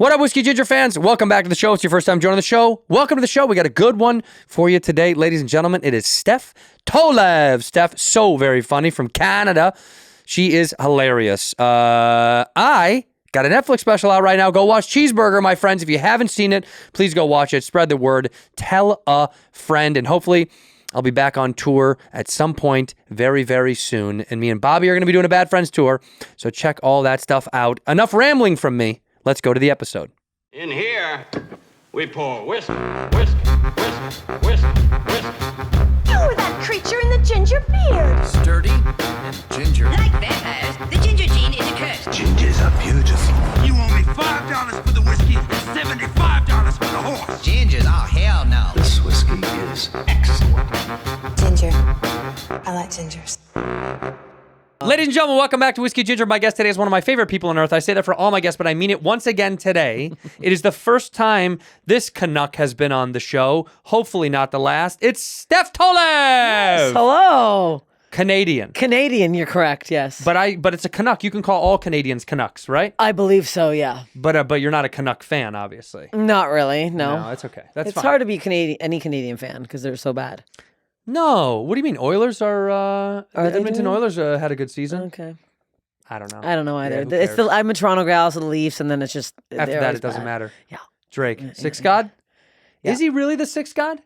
What up, Whiskey Ginger fans? Welcome back to the show. It's your first time joining the show. Welcome to the show. We got a good one for you today, ladies and gentlemen. It is Steph Tolev. Steph, so very funny, from Canada. She is hilarious. I got a Netflix special out right now. Go watch Cheeseburger, my friends. If you haven't seen it, please go watch it. Spread the word. Tell a friend. And hopefully, I'll be back on tour at some point very, very soon. And me and Bobby are going to be doing a Bad Friends tour. So check all that stuff out. Enough rambling from me. Let's go to the episode. In here, we pour whisk, whisk, whisk, whisk, whisk. You were that creature in the ginger beard. Sturdy and ginger. Like vampires, the ginger gene is a curse. Gingers are beautiful. You owe me $5 for the whiskey and $75 for the horse. Gingers? Oh, hell no. This whiskey is excellent. Ginger. I like gingers. Ladies and gentlemen, welcome back to Whiskey Ginger. My guest today is one of my favorite people on earth. I say that for all my guests, but I mean it once again today. It is the first time this Canuck has been on the show. Hopefully not the last. It's Steph Tolev! Yes, hello. Canadian. Canadian, you're correct, yes. But it's a Canuck. You can call all Canadians Canucks, right? I believe so, yeah. But you're not a Canuck fan, obviously. Not really, no. No, that's okay. That's it's fine. hard to be any Canadian fan because they're so bad. No. What do you mean? Oilers are the they Edmonton doing? Oilers had a good season. Okay. I don't know. I don't know either. Yeah, who cares? I'm a Toronto gal, so the Leafs, and then it's just... After that, it doesn't matter. Yeah. Drake, sixth god? Yeah. Is he really the sixth god?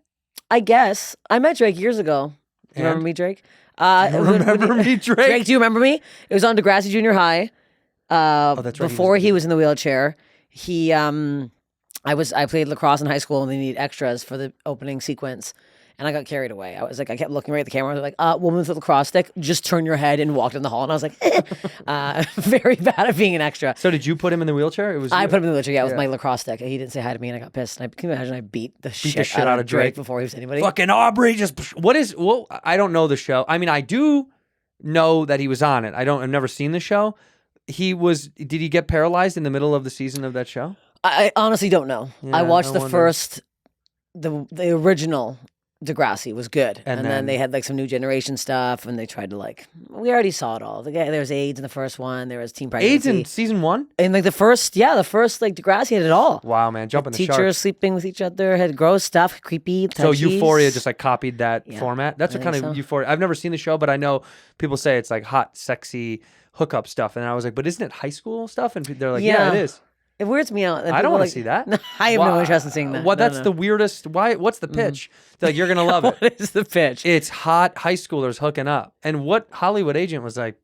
I guess. I met Drake years ago. Do you remember me, Drake? Remember me, Drake? Drake, do you remember me? It was on Degrassi Junior High. That's right. Before he was in the wheelchair. I played lacrosse in high school, and they need extras for the opening sequence. And I got carried away. I kept looking right at the camera. They're like, woman with a lacrosse stick, just turn your head, and walked in the hall. And I was like, very bad at being an extra. So did you put him in the wheelchair? I put him in the wheelchair, yeah, with my lacrosse stick. He didn't say hi to me, and I got pissed. And can you imagine I beat the shit out of Drake before he was anybody? Fucking Aubrey, I don't know the show. I mean, I do know that he was on it. I've never seen the show. Did he get paralyzed in the middle of the season of that show? I honestly don't know. Yeah, I watched I wonder. the original Degrassi was good, and then they had like some new generation stuff, and they tried to we already saw it all. There was AIDS in the first one. There was teen pregnancy. AIDS in season 1? And the first Degrassi had it all. Wow, man, jumping the shark. Teachers sleeping with each other, had gross stuff, creepy. So touchies. Euphoria just copied that format. That's I what kind think of so. Euphoria. I've never seen the show, but I know people say it's like hot, sexy hookup stuff, and I was like, but isn't it high school stuff? And they're like, yeah it is. It weirds me out. I don't want to see that. No, I have no interest in seeing that. Well, that's the weirdest. Why? What's the pitch? They're like, you're gonna love it. What is the pitch? It's hot high schoolers hooking up, and what Hollywood agent was like,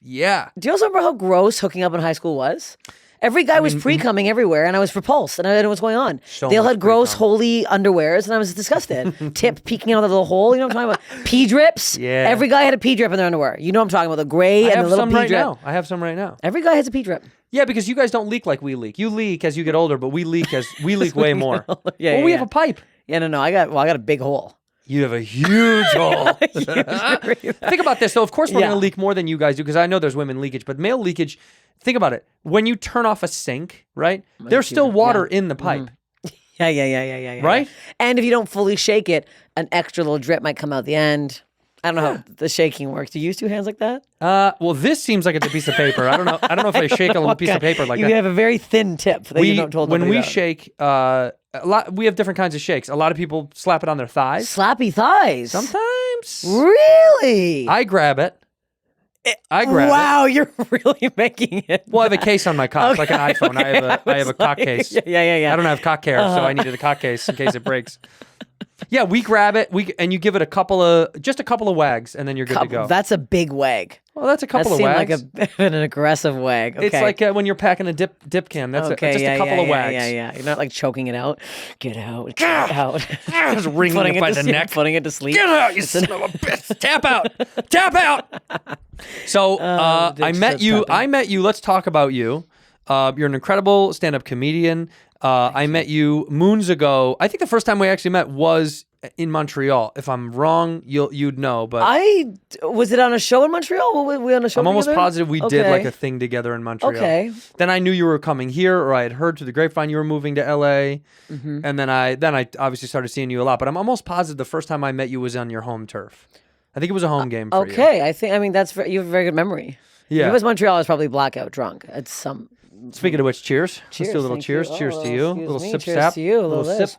yeah. Do you also remember how gross hooking up in high school was? Every guy was pre-cumming everywhere, and I was repulsed, and I didn't know what's going on. They all had gross, holy underwears, and I was disgusted. Tip peeking out of the little hole. You know what I'm talking about? Pee drips. Yeah. Every guy had a pee drip in their underwear. You know what I'm talking about? The gray and the little pee drip. I have some right now. Every guy has a pee drip. Yeah, because you guys don't leak like we leak. You leak as you get older, but we leak way more. We have a pipe. Yeah, no. I got a big hole. You have a huge hole. Think about this. So, of course, we're going to leak more than you guys do, because I know there's women leakage, but male leakage, think about it. When you turn off a sink, right, there's still water in the pipe. Yeah. Right? And if you don't fully shake it, an extra little drip might come out the end. I don't know how the shaking works. Do you use two hands like that? Well, this seems like it's a piece of paper. I don't know if I shake a little piece of paper like that. You have a very thin tip that you don't told when we about. shake, we have different kinds of shakes. A lot of people slap it on their thighs. Slappy thighs. Sometimes. Really? I grab it. Wow, you're really making it. Well, I have a case on my cock, like an iPhone. I have a cock case. Yeah. I don't have cock hair, so I needed a cock case in case it breaks. Yeah, we grab it, and you give it just a couple of wags, and then you're good to go. That's a big wag. Well, that's a couple of wags. Like an aggressive wag. Okay. It's like when you're packing a dip can. That's just a couple of wags. Yeah. You're not like choking it out. Get out. Get out. Just wringing it by the neck. Putting it to sleep. Get out, you son of a bitch. Tap out. Tap out. So I met you. Let's talk about you. You're an incredible stand-up comedian. I met you moons ago. I think the first time we actually met was in Montreal. If I'm wrong, you'd know. But was it on a show in Montreal? Were we on a show I'm almost together? positive we did like a thing together in Montreal. Okay. Then I knew you were coming here, or I had heard through the grapevine you were moving to LA. Mm-hmm. And then I obviously started seeing you a lot. But I'm almost positive the first time I met you was on your home turf. I think it was a home game for you. Okay, you have a very good memory. Yeah. If it was Montreal, I was probably blackout drunk at some Speaking of which, cheers. Let's Cheers, do a little thank cheers. you. Cheers Oh, to you. A excuse little me. sip Cheers sap. to you. A little little sip.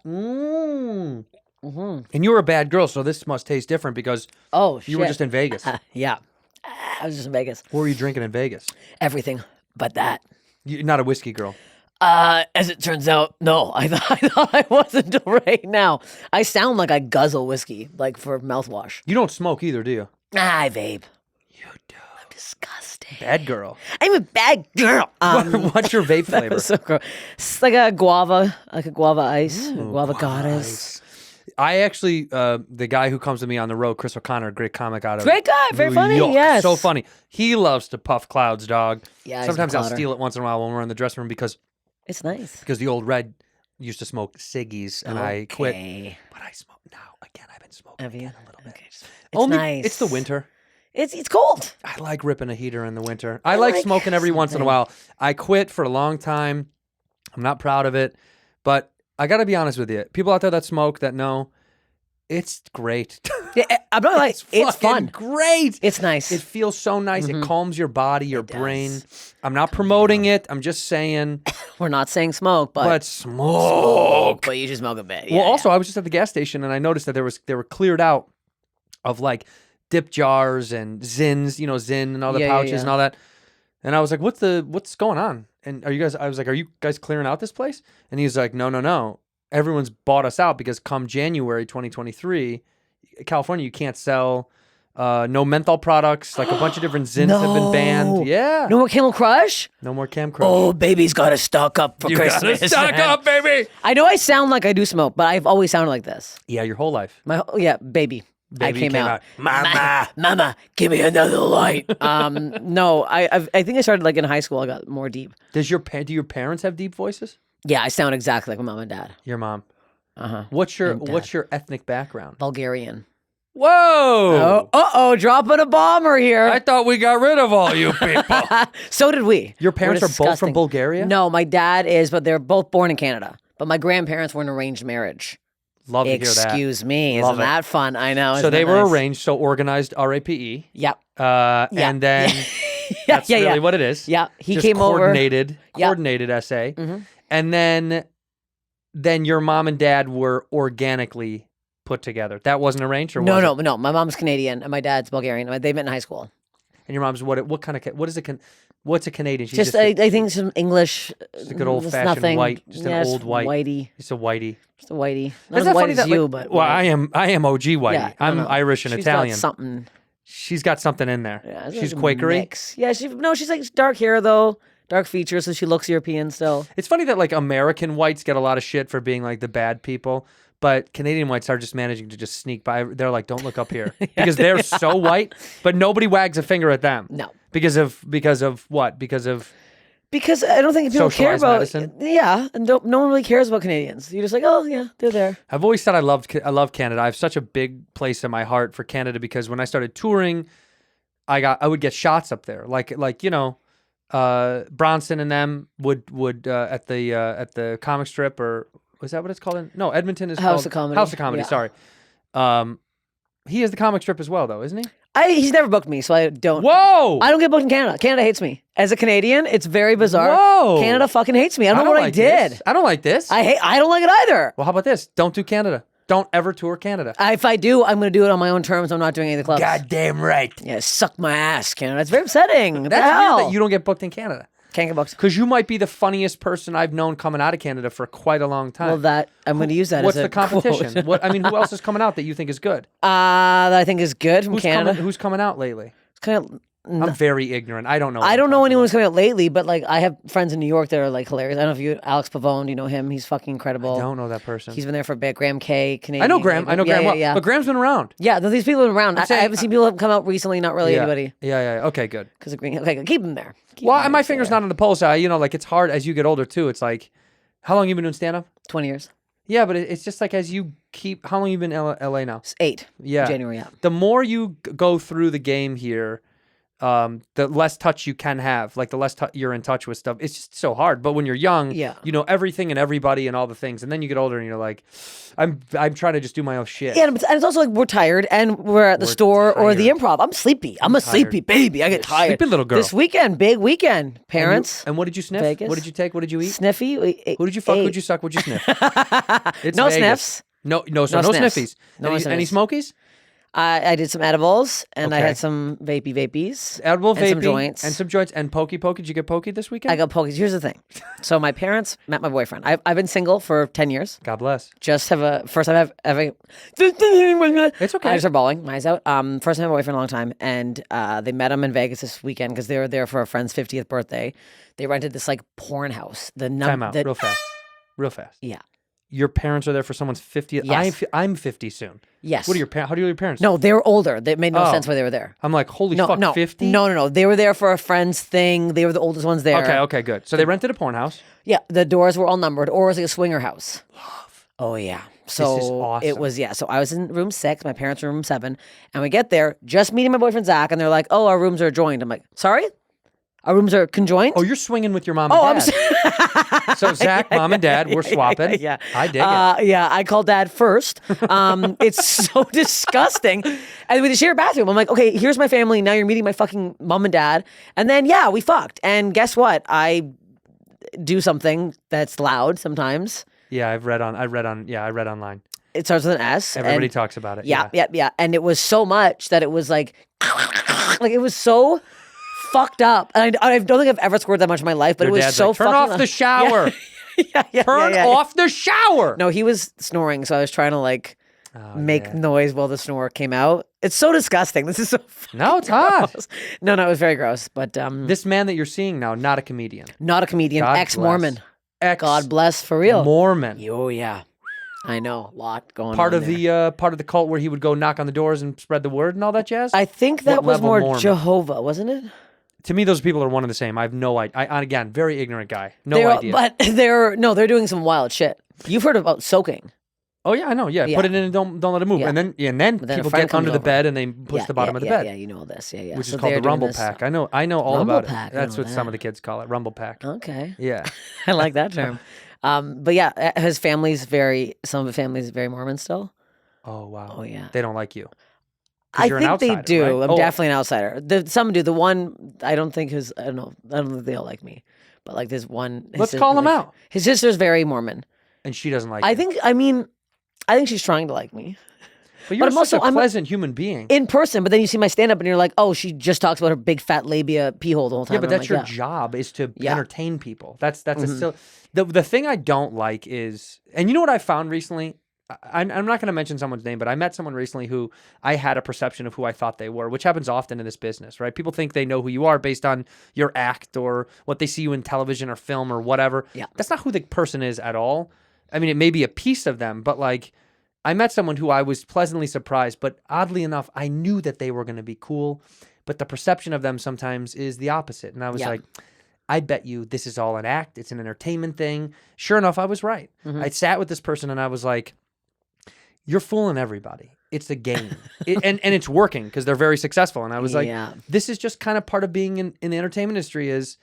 And you were a bad girl, so this must taste different because Oh, shit. you were just in Vegas. Yeah. I was just in Vegas. What were you drinking in Vegas? Everything but that. You're not a whiskey girl. As it turns out, no. I thought I was until right now. I sound like I guzzle whiskey, like for mouthwash. You don't smoke either, do you? I vape. You do. I'm disgusting. Bad girl. I'm a bad girl. What's your vape That flavor? was so gross. It's like a guava ice, guava goddess. I actually, the guy who comes to me on the road, Chris O'Connor, great comic out of Great guy, very New funny, York. yes. So funny. He loves to puff clouds, dog. Yeah, he's a sometimes I'll clouder. steal it once in a while when we're in the dressing room because It's nice. the old red used to smoke ciggies and I quit. Okay. But I smoke now. Again, I've been smoking Have you? again a little bit. Okay. It's Only nice. it's the winter. It's cold. I like ripping a heater in the winter. I like like smoking every once in a something. while. I quit for a long time. I'm not proud of it, but I got to be honest with you. People out there that smoke that know, it's great. Yeah, I'm not like it's fucking fun. Great. It's nice. It feels so nice. It calms your body, your brain. I'm not promoting it. I'm just saying, We're not saying smoke, but smoke. but you should smoke a bit. Well, also, I was just at the gas station and I noticed that they were cleared out of like dip jars and Zins, Zin and all the Yeah, pouches and all that. And I was like, what's going on? And I was like, are you guys clearing out this place? And he's like, no. Everyone's bought us out because come January 2023, California, you can't sell no menthol products. Like a bunch of different Zins have been banned. Yeah. No more Camel Crush? No more Cam Crush. Oh, baby's got to stock up for you Christmas. gotta stock up, baby. I know I sound like I do smoke, but I've always sounded like this. Yeah, your whole life. Baby. I Baby came came out. out. Mama. Mama, give me another light. No, I think I started like in high school. I got more deep. Do your parents have deep voices? Yeah, I sound exactly like my mom and dad. Your mom. Uh-huh. What's And dad. your ethnic background? Bulgarian. Whoa! Dropping a bomber here. I thought we got rid of all you people. So did we. Your parents We're are both from disgusting. Bulgaria? No, my dad is, but they're both born in Canada. But my grandparents were in arranged marriage. Love to hear that. Excuse me. Love Isn't it. that fun? I know. So isn't they that were nice? arranged, so organized RAPE. Yep. And then that's really what it is. Yeah. He Just came over. coordinated essay. Mm-hmm. And then your mom and dad were organically put together. That wasn't arranged, or was it? No. My mom's Canadian and my dad's Bulgarian. They met in high school. And your mom's what's a Canadian? She's Just I think some English. just a good old just fashioned nothing. white, just an old white. Whitey. Just a whitey. Just a whitey. Isn't Not as that white funny as that, you, like, but well, white. I am OG whitey. Yeah, I'm no. Irish and She's Italian. got something. She's got something in there. Yeah, She's like a Quakery. mix. Yeah, she's like dark hair though, dark features, so she looks European still. It's funny that like American whites get a lot of shit for being like the bad people, but Canadian whites are just managing to just sneak by. They're like, don't look up here because they're so white, but nobody wags a finger at them. No. Because of what? Because I don't think people care Socialized about. medicine? Yeah, and no one really cares about Canadians. You're just like, oh yeah, they're there. I've always said I love Canada. I have such a big place in my heart for Canada because when I started touring, I would get shots up there, like Bronson and them would at the comic strip, or was that what it's called? No, Edmonton is House called of Comedy. House of Comedy. Yeah. Sorry, he has the comic strip as well, though, isn't he? He's never booked me, so I don't. Whoa! I don't get booked in Canada. Canada hates me. As a Canadian, it's very bizarre. Whoa! Canada fucking hates me. I don't know what I like did. this. I don't like this. I don't like it either. Well, how about this? Don't do Canada. Don't ever tour Canada. If I do, I'm going to do it on my own terms. I'm not doing any of the clubs. Goddamn right. Yeah, suck my ass, Canada. It's very upsetting. What the That's hell? weird that you don't get booked in Canada. Can't get booked. Because you might be the funniest person I've known coming out of Canada for quite a long time. Well, I'm going to use that What's as a the competition? quote. Who else is coming out that you think is good? That I think is good from Canada. Who's coming out lately? It's kind of. I'm very ignorant. I don't know. I don't know anyone who's coming out lately, but like I have friends in New York that are like hilarious. I don't know if you, Alex Pavone, you know him? He's fucking incredible. I don't know that person. He's been there for a bit. Graham K, Canadian. I know Graham. I know Graham well. Yeah. But Graham's been around. Yeah, these people are around. I saying- haven't seen people have come out recently. Not really anybody. Yeah. Okay, good. Because of Green. Okay, keep him there. Well, my finger's not on the pulse. Like it's hard as you get older too. It's like, how long you been doing stand up? 20 years. Yeah, but it's just like as you keep. How long you been in LA now? It's 8. Yeah. January. Yeah. The more you go through the game here, the less touch you can have, like the less you're in touch with stuff. It's just so hard. But when you're young, you know everything and everybody and all the things, and then you get older and you're like, I'm trying to just do my own shit. Yeah, and it's also like we're tired and we're at the store or the improv. I'm sleepy. I'm a sleepy baby. I get tired. Sleepy little girl. This weekend, big weekend. Parents. And what did you sniff? Vegas. What did you take? What did you eat? Sniffy. Who did you fuck? Who did you suck? What'd you sniff? It's No Vegas. sniffs. No sniffs. sniffies. No any sniffs. smokies? I did some edibles and I Okay. had some vapies. Edible and vaping. some joints. And some joints. And pokey. Did you get pokey this weekend? I got pokies. Here's the thing. So my parents met my boyfriend. I've been single for 10 years. God bless. Just have a first time I've it's okay. I just start bawling. My eyes out. First time I have a boyfriend in a long time, and they met him in Vegas this weekend because they were there for a friend's 50th birthday. They rented this like porn house. Time out. Real fast. Yeah. Your parents are there for someone's 50th. Yes. I'm 50 soon. Yes. What are your parents? How do your parents? No, they were older. It made no Oh. sense why they were there. I'm like, holy No, fuck, no, 50? No. They were there for a friend's thing. They were the oldest ones there. Okay, good. So they rented a porn house. Yeah, the doors were all numbered, or it was like a swinger house. Love. Oh yeah. So This is awesome. it was So I was in room 6, my parents were in room 7, and we get there, just meeting my boyfriend Zach, and they're like, "Oh, our rooms are joined." I'm like, "Sorry, our rooms are conjoined." Oh, you're swinging with your mom and Oh, I'm dad. So Zach, mom and dad, we're swapping. Yeah. I dig it. Yeah, I called dad first. It's so disgusting. And we had to share a bathroom. I'm like, okay, here's my family. Now you're meeting my fucking mom and dad. And then, yeah, we fucked. And guess what? I do something that's loud sometimes. Yeah, I read online. It starts with an S. Everybody talks about it. Yeah. And it was so much that it was like it was so fucked up. And I don't think I've ever scored that much in my life, but Your it was dad's so like, turn fucking off the shower. Turn off the shower. No, he was snoring, so I was trying to make noise while the snore came out. It's so disgusting. This is so No, it's hot. gross. No, it was very gross. But This man that you're seeing now, not a comedian. not a comedian, God ex-Mormon. Ex God bless for real. Mormon. Oh yeah, I know, a lot going Part on of there. the cult where he would go knock on the doors and spread the word and all that jazz. I think that What was level more Mormon? Jehovah, wasn't it? To me, those people are one and the same. I have no idea. Again, very ignorant guy. No idea. But they're doing some wild shit. You've heard about soaking. Oh yeah, I know. Yeah, Yeah. put it in and don't let it move. Yeah. And then then a people friend get under comes the over. bed and they push the bottom of the bed. Yeah, you know all this. Yeah. Which So is called they're the doing rumble this pack. I know all Rumble about pack, it. I That's know what some of the that. kids call it, rumble pack. Okay. Yeah. I like that term. But yeah, his family's some of the family's very Mormon still. Oh wow. Oh, yeah. They don't like you. 'Cause I you're an think they outsider, do. right? I'm Oh, definitely an outsider. Some do. The one I don't think I don't know. I don't think they all like me. But like there's one. Let's call him out. His sister's very Mormon. And she doesn't like I you. think. I think she's trying to like me But you're I'm such also- a I'm a- pleasant human being. in person. But then you see my stand up and you're like, oh, she just talks about her big fat labia pee hole the whole time. Yeah, but And I'm that's like, your job is to Yeah. entertain people. That's a still the thing I don't like is, and you know what I found recently? I'm not going to mention someone's name, but I met someone recently who I had a perception of who I thought they were, which happens often in this business, right? People think they know who you are based on your act or what they see you in television or film or whatever. Yeah. That's not who the person is at all. I mean, it may be a piece of them, but like I met someone who I was pleasantly surprised, but oddly enough, I knew that they were going to be cool, but the perception of them sometimes is the opposite. And I was Yeah. like, I bet you this is all an act. It's an entertainment thing. Sure enough, I was right. I sat with this person and I was like, you're fooling everybody. It's a game. And it's working because they're very successful. And I was like, Yeah. this is just kind of part of being in the entertainment industry is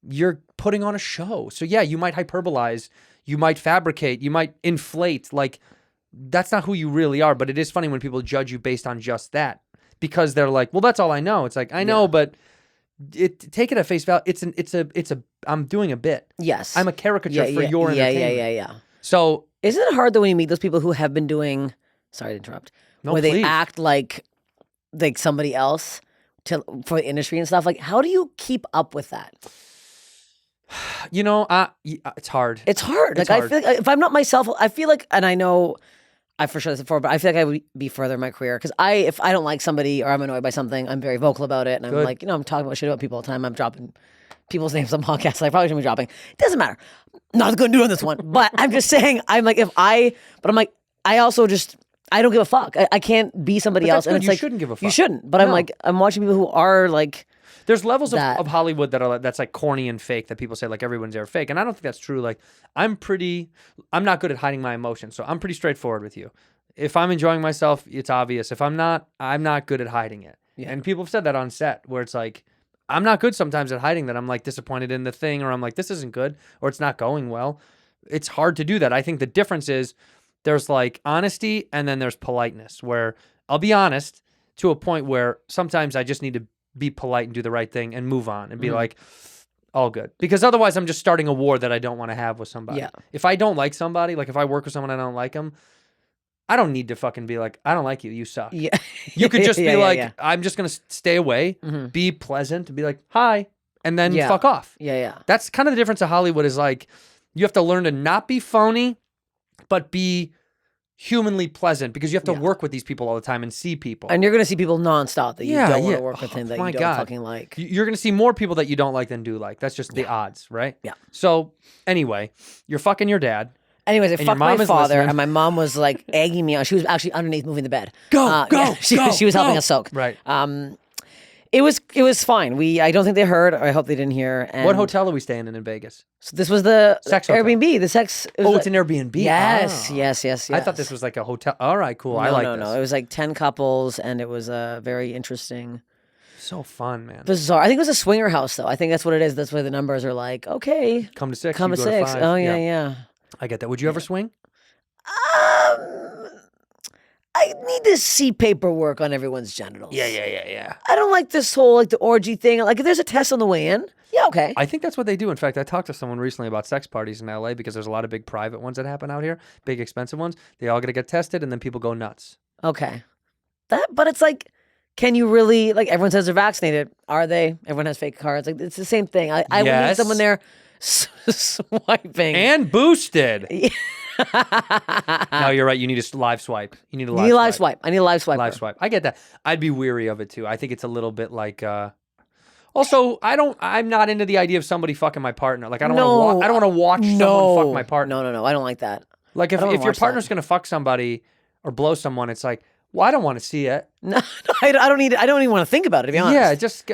you're putting on a show. So yeah, you might hyperbolize, you might fabricate, you might inflate. Like that's not who you really are. But it is funny when people judge you based on just that because they're like, well, that's all I know. It's like, I know, but take it at face value. I'm doing a bit. Yes. I'm a caricature for your entertainment. Yeah. So Isn't it hard though when you meet those people who have been doing? Sorry to interrupt. No, where they please. act like somebody else for the industry and stuff. Like, how do you keep up with that? you know, it's hard. It's hard. It's Like hard. I feel like if I'm not myself, I feel like, and I know I for sure this before, but I feel like I would be further in my career because if I don't like somebody or I'm annoyed by something, I'm very vocal about it, and I'm Good. like, I'm talking about shit about people all the time. I'm dropping people's names on podcasts. I probably shouldn't be dropping. It doesn't matter. Not going to do on this one, but I'm just saying. I'm like, I also just. I don't give a fuck. I can't be somebody But else. that's And good. it's You like shouldn't give a You fuck. shouldn't. But I'm No. like, I'm watching people who are like. There's levels that. of Hollywood that's like corny and fake that people say like everyone's ever fake. And I don't think that's true. Like I'm not good at hiding my emotions. So I'm pretty straightforward with you. If I'm enjoying myself, it's obvious. If I'm not good at hiding it. Yeah. And people have said that on set where it's like, I'm not good sometimes at hiding that I'm like disappointed in the thing, or I'm like, this isn't good, or it's not going well. It's hard to do that. I think the difference is there's like honesty and then there's politeness, where I'll be honest to a point where sometimes I just need to be polite and do the right thing and move on and be like, all good. Because otherwise I'm just starting a war that I don't want to have with somebody. Yeah. If I don't like somebody, like if I work with someone and I don't like them, I don't need to fucking be like, I don't like you, you suck. Yeah. You could just Yeah, be yeah, like, yeah. I'm just going to stay away, be pleasant, be like, hi, and then Yeah. fuck off. Yeah, yeah. That's kind of the difference of Hollywood is like, you have to learn to not be phony, but be humanly pleasant, because you have to work with these people all the time and see people. And you're going to see people nonstop that you Yeah, don't want yeah. to work with and that my you don't God. fucking like. You're going to see more people that you don't like than do like. That's just the odds, right? Yeah. So anyway, you're fucking your dad. Anyways, I your fucked mom my is father, listening. and my mom was like egging me on. She was actually underneath moving the bed. Go, she was helping us soak. Right. It was fine. I don't think they heard. Or I hope they didn't hear. And What hotel are we staying in Vegas? So this was the Sex hotel. Airbnb. The sex. It was Oh, it's an Airbnb. Yes, Ah. yes. I thought this was like a hotel. All right, cool. I like this. No. It was like 10 couples, and it was very interesting. So fun, man. Bizarre. I think it was a swinger house, though. I think that's what it is. That's why the numbers are like, okay, Come to 6. come you to go 6. 5. Oh yeah. I get that. Would you ever swing? I need to see paperwork on everyone's genitals. Yeah. I don't like this whole like the orgy thing. Like if there's a test on the way in, yeah, okay. I think that's what they do. In fact, I talked to someone recently about sex parties in LA, because there's a lot of big private ones that happen out here, big expensive ones. They all got to get tested, and then people go nuts. Okay. But it's like, can you really, like everyone says they're vaccinated. Are they? Everyone has fake cards. Like it's the same thing. I would need Yes. someone there swiping. And boosted. No, you're right. You need a live swipe. You need a I need a live swipe. swipe. I need a live swipe. Live swipe. I get that. I'd be weary of it too. I think it's a little bit like. Also, I'm not into the idea of somebody fucking my partner. Like I don't want to watch someone fuck my partner. No. I don't like that. Like if I don't wanna your watch partner's that. gonna fuck somebody or blow someone, it's like, well, I don't want to see it. No, I don't need. I don't even want to think about it. To be honest.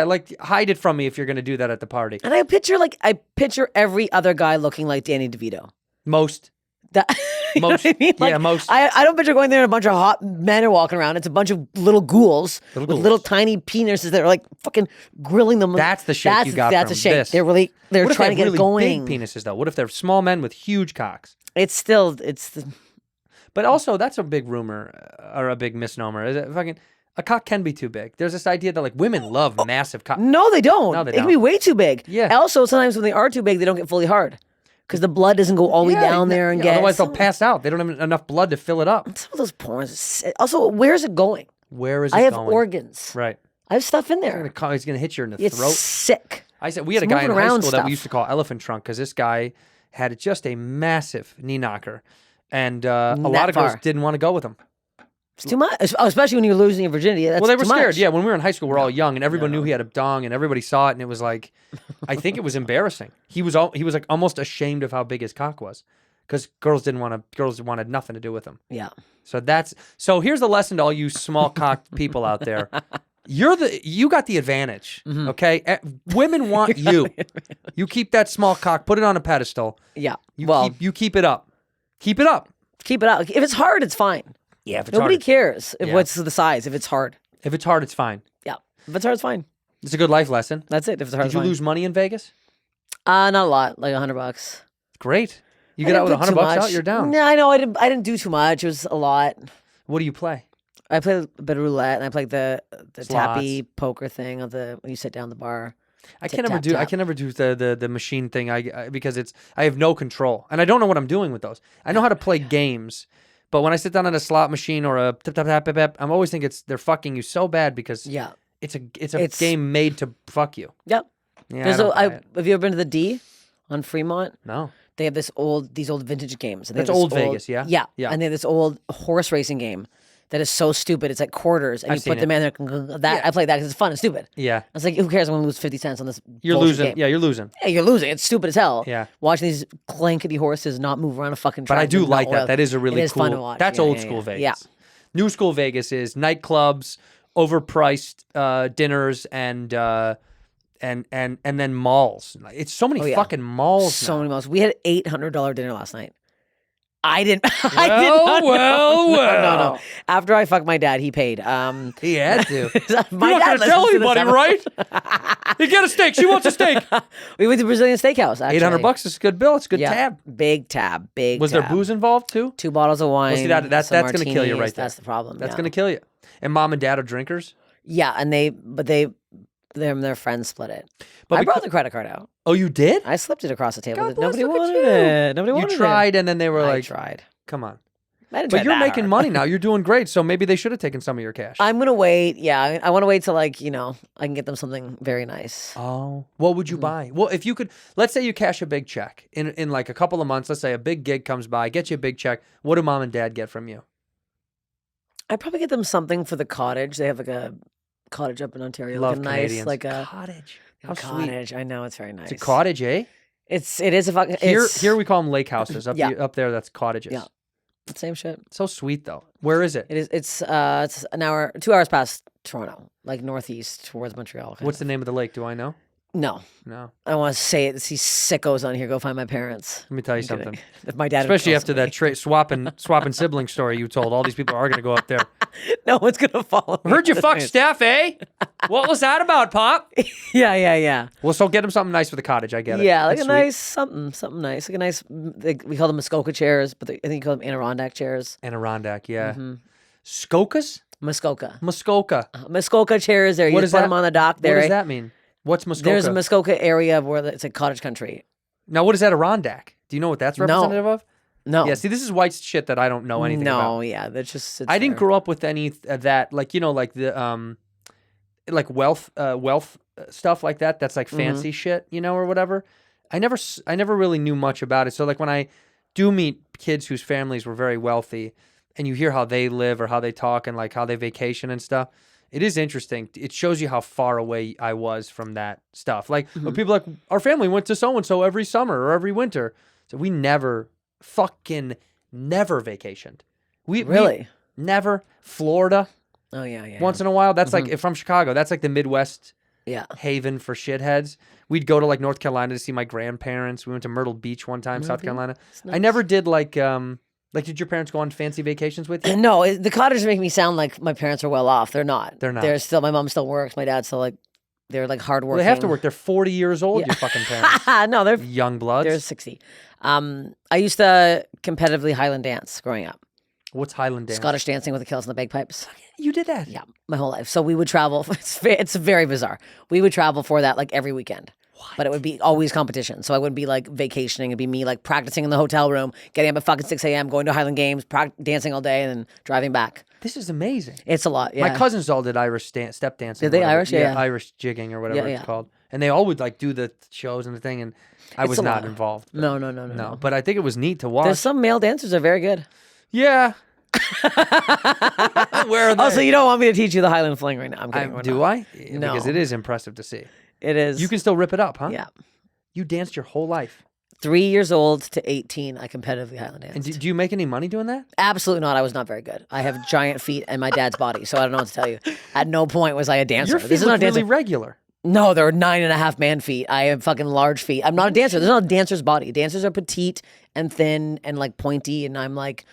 Like hide it from me if you're gonna do that at the party. And I picture every other guy looking like Danny DeVito. Most. That, you know Most. what I mean? Yeah, most. I don't picture going there and a bunch of hot men are walking around. It's a bunch of little ghouls with little tiny penises that are like fucking grilling them. That's the shit you got That's from a shake. this. They're What if trying they to get have it really going. big penises though? What if they're small men with huge cocks? It's the, But also, that's a big rumor or a big misnomer. Is it fucking a cock can be too big? There's this idea that like women love massive cocks. no, they don't. No, they It can be don't. way too big. Yeah. Also, sometimes when they are too big, they don't get fully hard because the blood doesn't go all the way down there and get. Otherwise, they'll pass out. They don't have enough blood to fill it up. Some of those porns. Also, where's it going? Where is it I have going? organs. Right. I have stuff in there. He's gonna hit you in the It's throat. sick. I said we had a It's guy in moving high around school that we stuff. used to call Elephant Trunk because this guy had just a massive knee knocker, and a lot of girls far. didn't want to go with him. It's too much, especially when you're losing your virginity. That's Well, they were too scared. much. Yeah, when we were in high school, we're all young, and everyone knew he had a dong, and everybody saw it, and it was like, I think it was embarrassing. He was like almost ashamed of how big his cock was, because girls wanted nothing to do with him. Yeah. So here's the lesson to all you small cocked people out there. You got the advantage, Mm-hmm. okay? Women want you. You keep that small cock, put it on a pedestal. Yeah. You keep it up. Keep it up. Keep it out. If it's hard, it's fine. Yeah, if it's Nobody hard. cares if Yeah. what's the size. If it's hard, If it's hard, it's fine. yeah. If it's hard, it's fine. It's a good life lesson. That's it. If it's hard, Did it's you fine. lose money in Vegas? Not a lot, like $100. Great. You I get out with didn't do too $100 out, much. you're down. No, I know. I didn't do too much. It was a lot. What do you play? I played a bit of roulette, and I played the Slots. tappy poker thing of when you sit down the bar. I Tip, can never tap, do. I tap. can never do the machine thing. Because I have no control, and I don't know what I'm doing with those. I know how to play games, but when I sit down at a slot machine or a tap tap tap tap tap, I'm always thinking they're fucking you so bad because Yeah. it's a game made to fuck you. Yep. Yeah, There's I don't buy it. have you ever been to the D on Fremont? No. They have these old vintage games. And they That's have this old Vegas, yeah? Yeah. Yeah. And they have this old horse racing game that is so stupid. It's like quarters, and I've you seen put them in there. I play that because it's fun and stupid. Yeah. I was like, who cares? I'm gonna lose 50 cents on this. You're bullshit losing. game. Yeah, you're losing. Yeah, you're losing. It's stupid as hell. Yeah. Watching these clankety horses not move around a fucking track. But I do with like no that. oil. That is a really It is cool. fun to watch. That's Yeah, old yeah, school yeah. Vegas. Yeah. New school Vegas is nightclubs, overpriced dinners, and then malls. It's so many Oh, yeah. fucking malls. So now. many miles. We had $800 dinner last night. I didn't. I did not know. well. No. After I fucked my dad, he paid. He had to. My You're not dad gonna tell listens to this anybody, right? You get a steak. She wants a steak. We went to Brazilian Steakhouse. Actually. $800 is a good bill. It's a good Yeah, tab. big tab. Big. Was tab. there booze involved too? 2 bottles of wine. Well, see that's some gonna kill you right martinis. there. That's the problem. That's yeah. gonna kill you. And mom and dad are drinkers. Yeah, and their friends split it. But I brought the credit card out. Oh, you did? I slipped it across the table. God bless, Nobody look at wanted you. it. Nobody wanted You it. tried, and then they were I like, tried. "Come on." I didn't But try you're that making hard. money now. You're doing great. So maybe they should have taken some of your cash. I'm gonna wait. Yeah, I want to wait till I can get them something very nice. Oh, what would you buy? Well, if you could, let's say you cash a big check in like a couple of months. Let's say a big gig comes by, get you a big check. What do mom and dad get from you? I'd probably get them something for the cottage. They have like a cottage up in Ontario. Love like a nice, Canadians. like a Cottage. a How sweet. cottage. I know it's very nice. It's a cottage, eh? It is a fucking Here we call them lake houses. Up Yeah. up there, that's cottages. Yeah. Same shit. So sweet though. Where is it? It is. It's an hour, 2 hours past Toronto, like northeast towards Montreal. What's the name of the lake? Do I know? No, No. I don't want to say it. See sickos on here. Go find my parents. Let me tell you I'm kidding. something. If my dad, would Especially kill after that swapping sibling story you told. All these people are going to go up there. somebody. No one's gonna follow. me. Heard you fuck Steph, eh? What was that about, Pop? Yeah. Well, so get him something nice for the cottage. I get it. Yeah, like That's a sweet. nice something nice, like a nice. We call them Muskoka chairs, but I think you call them Adirondack chairs. Adirondack, yeah. Mm-hmm. Skokas? Muskoka, Muskoka. Muskoka chairs. There, you What just does put that- them on the dock. There, What does right? that mean? What's Muskoka? There's a Muskoka area where it's a cottage country. Now, what is Adirondack? Do you know what that's representative of? No, Yeah, see, this is white shit that I don't know anything about. no, yeah, that's just. It's I didn't there. grow up with any that, like, like the like wealth stuff like that. That's like fancy shit, or whatever. I never really knew much about it. So like when I do meet kids whose families were very wealthy, and you hear how they live or how they talk and like how they vacation and stuff, it is interesting. It shows you how far away I was from that stuff. Like when people are like, our family went to so and so every summer or every winter. So we never vacationed. We Really? never. Florida Oh yeah. once in a while. That's like, if from Chicago, that's like the Midwest Yeah. haven for shitheads. We'd go to like North Carolina to see my grandparents. We went to Myrtle Beach one time, South Carolina. I never did like did your parents go on fancy vacations with you? No, the cottages make me sound like my parents are well off. They're not. They're not. They're still. My mom still works. My dad's still like. They're like hardworking. Well, they have to work. They're 40 years old, your fucking parents. No, they're Young bloods. they're 60. I used to competitively Highland dance growing up. What's Highland dance? Scottish dancing with the kills and the bagpipes. You did that? Yeah, my whole life. So we would travel. It's very bizarre. We would travel for that like every weekend. But it would be always competition. So I wouldn't be like vacationing. It'd be me like practicing in the hotel room, getting up at fucking 6 a.m., going to Highland Games, dancing all day, and then driving back. This is amazing. It's a lot. Yeah. My cousins all did Irish step dancing. Did they? whatever. Irish? Yeah. Irish jigging or whatever Yeah, it's yeah. called. And they all would like do the shows and the thing, and I was a not lot. involved. but- No. No, but I think it was neat to watch. There's some male dancers that are very good. Yeah. Where are they? Also, you don't want me to teach you the Highland fling right now. I'm kidding. we're do not. I? No. Because it is impressive to see. It is. You can still rip it up, huh? Yeah. You danced your whole life. 3 years old to 18, I competitively Highland danced. And do you make any money doing that? Absolutely not. I was not very good. I have giant feet and my dad's body, so I don't know what to tell you. At no point was I a dancer. Your feet This is look not really dancing. regular. No, they're 9.5 man feet. I have fucking large feet. I'm not a dancer. There's not a dancer's body. Dancers are petite and thin and like pointy, and I'm like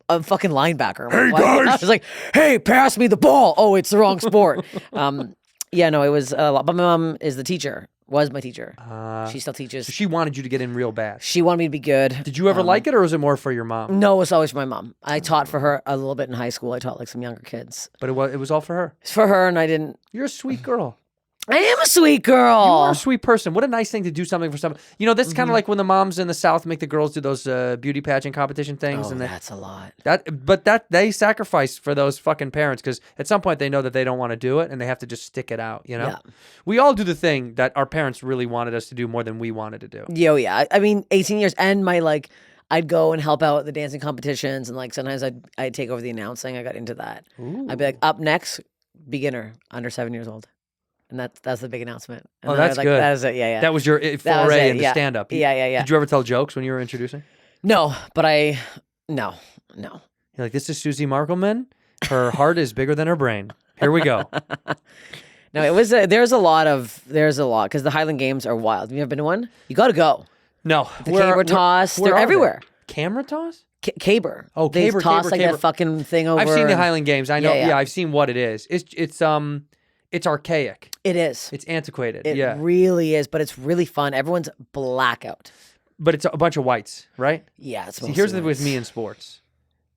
a fucking linebacker. Hey guys! I was like, hey, pass me the ball. Oh, it's the wrong sport. Yeah, no, it was a lot. But my mom is the teacher. Was my teacher. She still teaches. So she wanted you to get in real bad. She wanted me to be good. Did you ever like it, or was it more for your mom? No, it was always for my mom. I taught for her a little bit in high school. I taught like some younger kids. But it was all for her. It's for her, and I didn't. You're a sweet girl. I am a sweet girl. You are a sweet person. What a nice thing to do something for someone. This is kind of like when the moms in the South make the girls do those beauty pageant competition things. Oh, And that's a lot. But they sacrifice for those fucking parents because at some point they know that they don't want to do it and they have to just stick it out. Yeah. We all do the thing that our parents really wanted us to do more than we wanted to do. Yo, yeah. I mean, 18 years, and my like, I'd go and help out at the dancing competitions, and like sometimes I'd take over the announcing. I got into that. I'd be like, up next, beginner, under 7 years old. And that's the big announcement. And Oh, then I that's was like, good. That was it. Yeah. That was your That was foray it, into yeah. stand-up. Yeah. Did you ever tell jokes when you were introducing? No, but no. You're like, this is Susie Markleman. Her heart is bigger than her brain. Here we go. No, it was there's a lot because the Highland Games are wild. Have you ever been to one? You got to go. No. The camera toss, they're are they? everywhere. Camera toss? caber. Oh, They caber, toss caber, like caber. that fucking thing over. I've seen the Highland Games. I know. Yeah, Yeah, yeah. I've seen what it is. It's archaic. It is. It's antiquated. It yeah. really is, but it's really fun. Everyone's blackout. But it's a bunch of whites, right? Yeah, it's See, mostly here's the with whites. me in sports.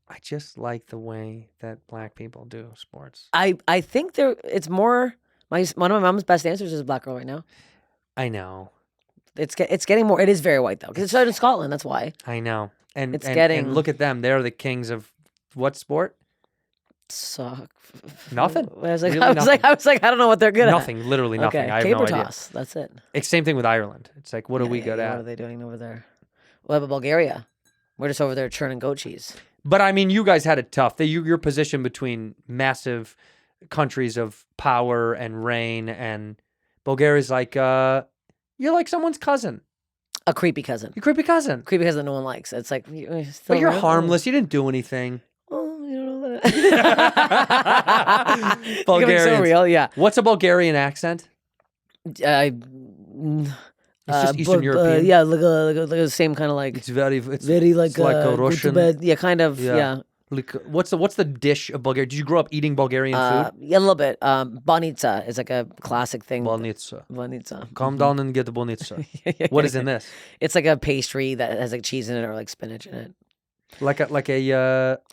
I just like the way that black people do sports. I think it's more one of my mom's best dancers is a black girl right now. I know. It's getting more. It is very white though because it started in Scotland. That's why. I know. And It's and getting- look at them. They're the kings of what sport? Suck. Nothing. I was like, Really I was nothing. like, I don't know what they're good Nothing. Literally at. nothing. Okay, I have caber no idea. toss. That's it. It's same thing with Ireland. It's like, what are we good What are at? they doing over there? What about Bulgaria? We're just over there churning goat cheese. But I mean, you guys had it tough. Your position between massive countries of power and reign, and Bulgaria's like, you're like someone's cousin. A creepy cousin. Your creepy cousin. Creepy cousin that no one likes. It's like, But you're harmless. You didn't do anything. Oh, you don't know that. Going so Bulgarians. real, yeah. What's a Bulgarian accent? It's just Eastern European. Yeah, like a same kind of like It's very, it's like like a go to Russian. bed. Yeah, kind of. Yeah. Yeah. Like, what's the dish of Bulgaria? Did you grow up eating Bulgarian food? Yeah, a little bit. Bonitsa is like a classic thing. Bolnitsa. Bonitsa. Calm down and get the bolnitsa. What is in this? It's like a pastry that has like cheese in it or like spinach in it. Like a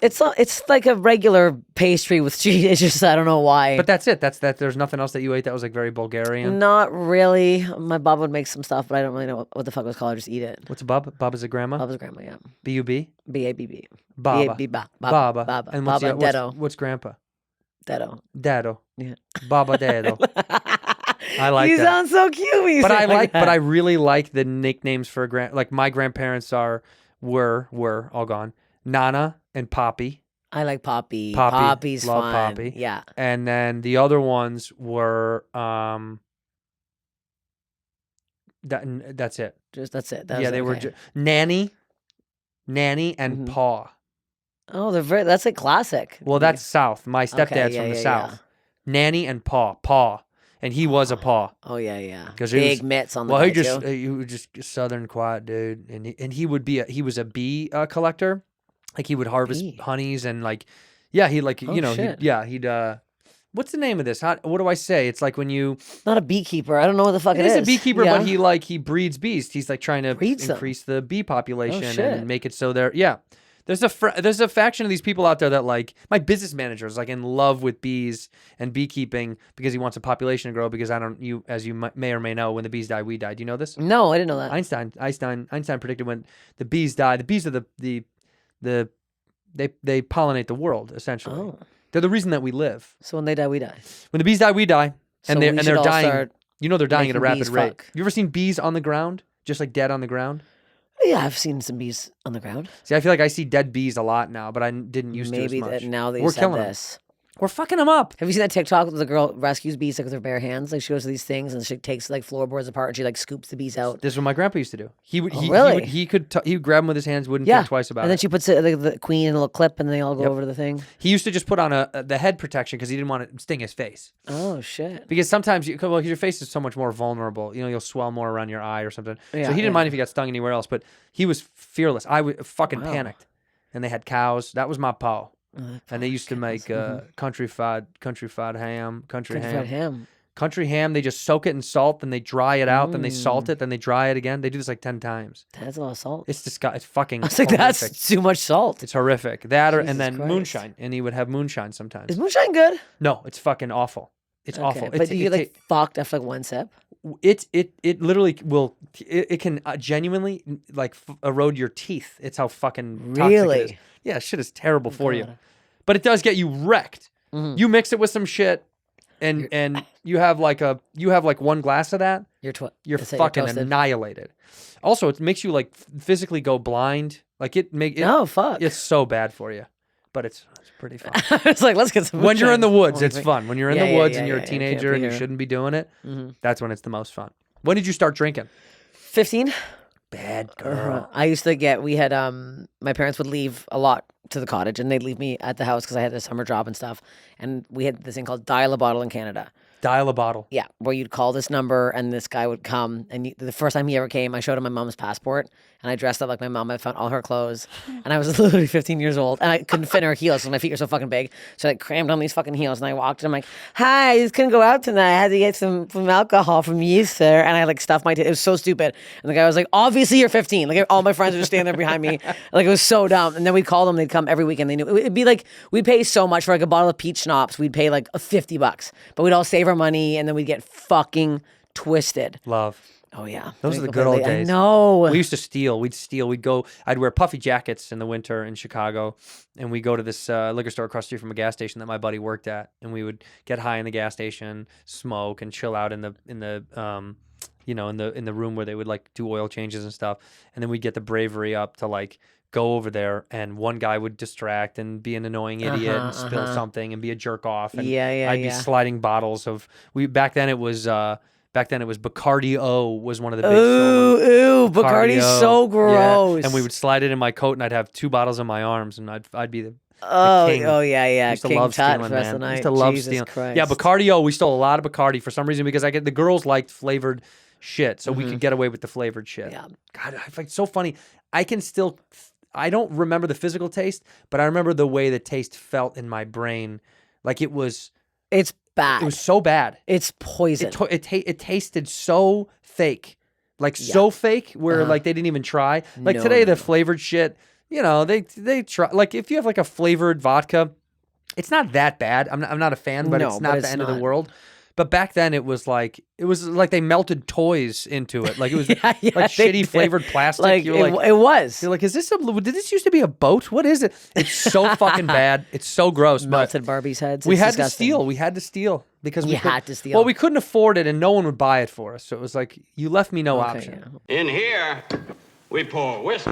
It's like a regular pastry with cheese. It's just I don't know why. but that's it. That's that. There's nothing else that you ate that was like very Bulgarian. Not really. My Bob would make some stuff, but I don't really know what the fuck it was called. I just eat it. What's a bub? Bub is a grandma. Bob's grandma, yeah. B-U-B? B-A-B-B. Baba. B-A-B-Ba. Baba. Baba. And what's, Baba Dedo. what's grandpa? Dedo. Dado. Yeah. Baba Dado. I like You that. sound so cute when you But say I it like like, but that. I really like the nicknames for like my grandparents were all gone. Nana and Poppy. I like Poppy. Poppy. Poppy's Love fun. Poppy. Yeah. And then the other ones were that's it. That's it. Yeah, they were Nanny and Paw. Oh, that's a classic. Well, that's south. My Okay, stepdad's yeah, from the yeah, south. yeah. Nanny and Paw, and he was a Paw. Oh yeah, yeah. 'Cause he Big was- mitts on the Well, guy, he just too. he was just a southern quiet dude, and he would he was a bee collector, like he would harvest Bee? honeys and like, yeah, he like Oh, you know shit. he'd what's the name of this? What do I say? It's like when you Not a beekeeper. I don't know what the fuck it is a beekeeper, Yeah. but he breeds bees. He's like trying to Breeds them. increase the bee population shit. and make it so they're There's a faction of these people out there that like my business manager is like in love with bees and beekeeping because he wants a population to grow. Because as you may or may know, when the bees die, we die. Do you know this? No, I didn't know that. Einstein predicted when the bees die. The bees are they pollinate the world essentially. Oh. They're the reason that we live. So when they die, we die. When the bees die, we die, So and we they're should all dying. start You know they're dying at a making rapid bees rate. fuck. You ever seen bees on the ground, just like dead on the ground? Yeah, I've seen some bees on the ground. See, I feel like I see dead bees a lot now, but I didn't used Maybe to as much. that now that you We're said killing this. them. We're fucking them up. Have you seen that TikTok with the girl rescues bees like with her bare hands? Like she goes to these things and she takes like floorboards apart and she like scoops the bees out. This is what my grandpa used to do. He would really? he would grab them with his hands, wouldn't Yeah. think twice about And then it. she puts it, the queen in a little clip and they all go over to the thing. He used to just put on the head protection because he didn't want to sting his face. Oh shit. Because sometimes your face is so much more vulnerable. You know, you'll swell more around your eye or something. Yeah, so he didn't yeah. mind if he got stung anywhere else, but he was fearless. I was fucking panicked. And they had cows. That was my paw. And they used to make country fried ham. Country fried ham. Country ham, they just soak it in salt, then they dry it out, then they salt it, then they dry it again. They do this like 10 times. That's a lot of salt. It's disgusting. It's fucking I was like, horrific. that's too much salt. It's horrific. That and Jesus then Christ. moonshine. And he would have moonshine sometimes. Is moonshine good? No, it's fucking awful. It's awful. But do you get like fucked after like one sip? It literally will. It can genuinely like erode your teeth. It's how fucking toxic Really? it is. Yeah, shit is terrible for you. God. But it does get you wrecked. You mix it with some shit, and you have like one glass of that. You're Fucking toasted. annihilated. Also, it makes you like physically go blind. Like Oh fuck. It's so bad for you, but it's pretty fun. It's like let's get some. When you're in the moonshine. woods, it's fun. When you're in Yeah, the yeah, woods yeah, and you're yeah, a yeah, can't teenager be and you here. shouldn't be doing it, that's when it's the most fun. When did you start drinking? 15. Bad girl. I used to we had my parents would leave a lot to the cottage and they'd leave me at the house because I had a summer job and stuff. And we had this thing called dial a bottle in Canada. Dial a bottle. Yeah, where you'd call this number and this guy would come. And the first time he ever came, I showed him my mom's passport and I dressed up like my mom. I found all her clothes and I was literally 15 years old and I couldn't fit in her heels because my feet are so fucking big. So I crammed on these fucking heels and I walked and I'm like, hi, I just couldn't go out tonight. I had to get some alcohol from you, sir. And I like stuffed my, it was so stupid. And the guy was like, obviously you're 15. Like all my friends were just standing there behind me. Like it was so dumb. And then we'd call them, they'd come every weekend. They knew it'd be like, we'd pay so much for like a bottle of peach schnapps. We'd pay like $50, but we'd all save our money and then we'd get fucking twisted. Love. Oh yeah, Those are the good old days. I know. We used to steal. We'd steal. We'd go. I'd wear puffy jackets in the winter in Chicago, and we'd go to this liquor store across the street from a gas station that my buddy worked at, and we would get high in the gas station, smoke, and chill out in the room where they would like do oil changes and stuff, and then we'd get the bravery up to like go over there, and one guy would distract and be an annoying idiot and spill something and be a jerk off, and I'd be sliding bottles of back then it was Bacardi O was one of the big Ooh, Bacardi's so gross. Yeah. And we would slide it in my coat and I'd have 2 bottles in my arms and I'd be the king. Oh yeah. I used to King love Tut stealing, for the rest man. of the I used night. to love Jesus stealing. Christ. Yeah, Bacardi O, we stole a lot of Bacardi for some reason because the girls liked flavored shit, so we could get away with the flavored shit. Yeah. God, I find it so funny. I don't remember the physical taste, but I remember the way the taste felt in my brain. Like it's bad. It was so bad. It's poison. It tasted so fake. Like so fake where like they didn't even try. Like today the flavored shit, they try. Like if you have like a flavored vodka, it's not that bad. I'm not a fan, but it's not the end of the world. But back then it was like they melted toys into it. Like it was like shitty flavored plastic. Like it was. You're like, did this used to be a boat? What is it? It's so fucking bad. It's so gross. Melted Barbie's heads. We It's had disgusting. to steal. We had to steal because we had to steal. Well, we couldn't afford it, and no one would buy it for us. So it was like you left me no option. Yeah. In here, we pour whiskey.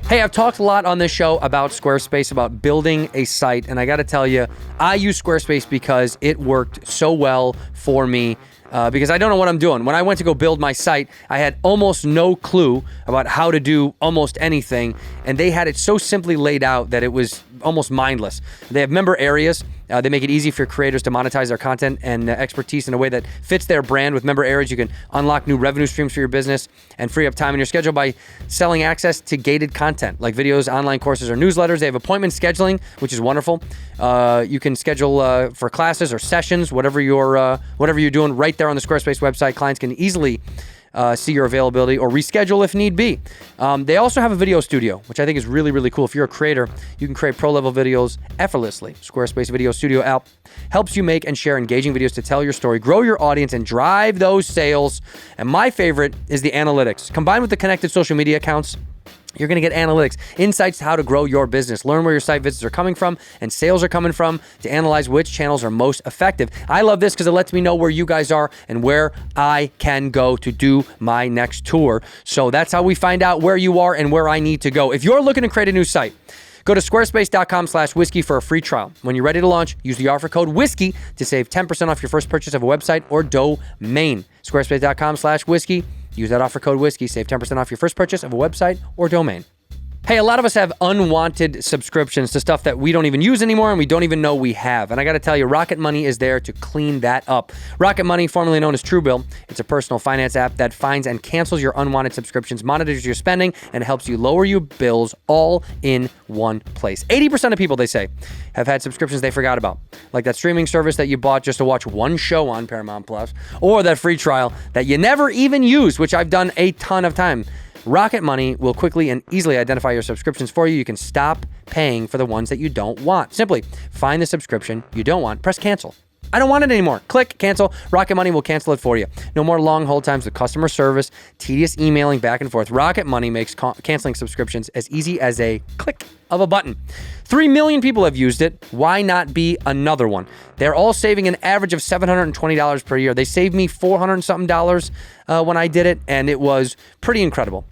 Hey, I've talked a lot on this show about Squarespace, about building a site, and I got to tell you, I use Squarespace because it worked so well for me. Because I don't know what I'm doing. When I went to go build my site, I had almost no clue about how to do almost anything, and they had it so simply laid out that it was almost mindless. They have member areas. They make it easy for creators to monetize their content and expertise in a way that fits their brand. With member areas, you can unlock new revenue streams for your business and free up time in your schedule by selling access to gated content like videos, online courses, or newsletters. They have appointment scheduling, which is wonderful. You can schedule for classes or sessions, whatever you're doing right there on the Squarespace website. Clients can easily see your availability or reschedule if need be. They also have a video studio, which I think is really, really cool. If you're a creator, you can create pro-level videos effortlessly. Squarespace Video Studio app helps you make and share engaging videos to tell your story, grow your audience, and drive those sales. And my favorite is the analytics. Combined with the connected social media accounts, you're going to get analytics, insights to how to grow your business, learn where your site visits are coming from and sales are coming from to analyze which channels are most effective. I love this because it lets me know where you guys are and where I can go to do my next tour. So that's how we find out where you are and where I need to go. If you're looking to create a new site, go to squarespace.com/whiskey for a free trial. When you're ready to launch, use the offer code whiskey to save 10% off your first purchase of a website or domain. Squarespace.com/whiskey. Use that offer code whiskey. Save 10% off your first purchase of a website or domain. Hey, a lot of us have unwanted subscriptions to stuff that we don't even use anymore and we don't even know we have. And I got to tell you, Rocket Money is there to clean that up. Rocket Money, formerly known as Truebill, it's a personal finance app that finds and cancels your unwanted subscriptions, monitors your spending, and helps you lower your bills all in one place. 80% of people, they say, have had subscriptions they forgot about, like that streaming service that you bought just to watch one show on Paramount Plus, or that free trial that you never even used, which I've done a ton of time. Rocket Money will quickly and easily identify your subscriptions for you. You can stop paying for the ones that you don't want. Simply find the subscription you don't want, press cancel. I don't want it anymore. Click cancel. Rocket Money will cancel it for you. No more long hold times with customer service, tedious emailing back and forth. Rocket Money makes canceling subscriptions as easy as a click of a button. 3 million people have used it. Why not be another one? They're all saving an average of $720 per year. They saved me $400 and something when I did it, and it was pretty incredible.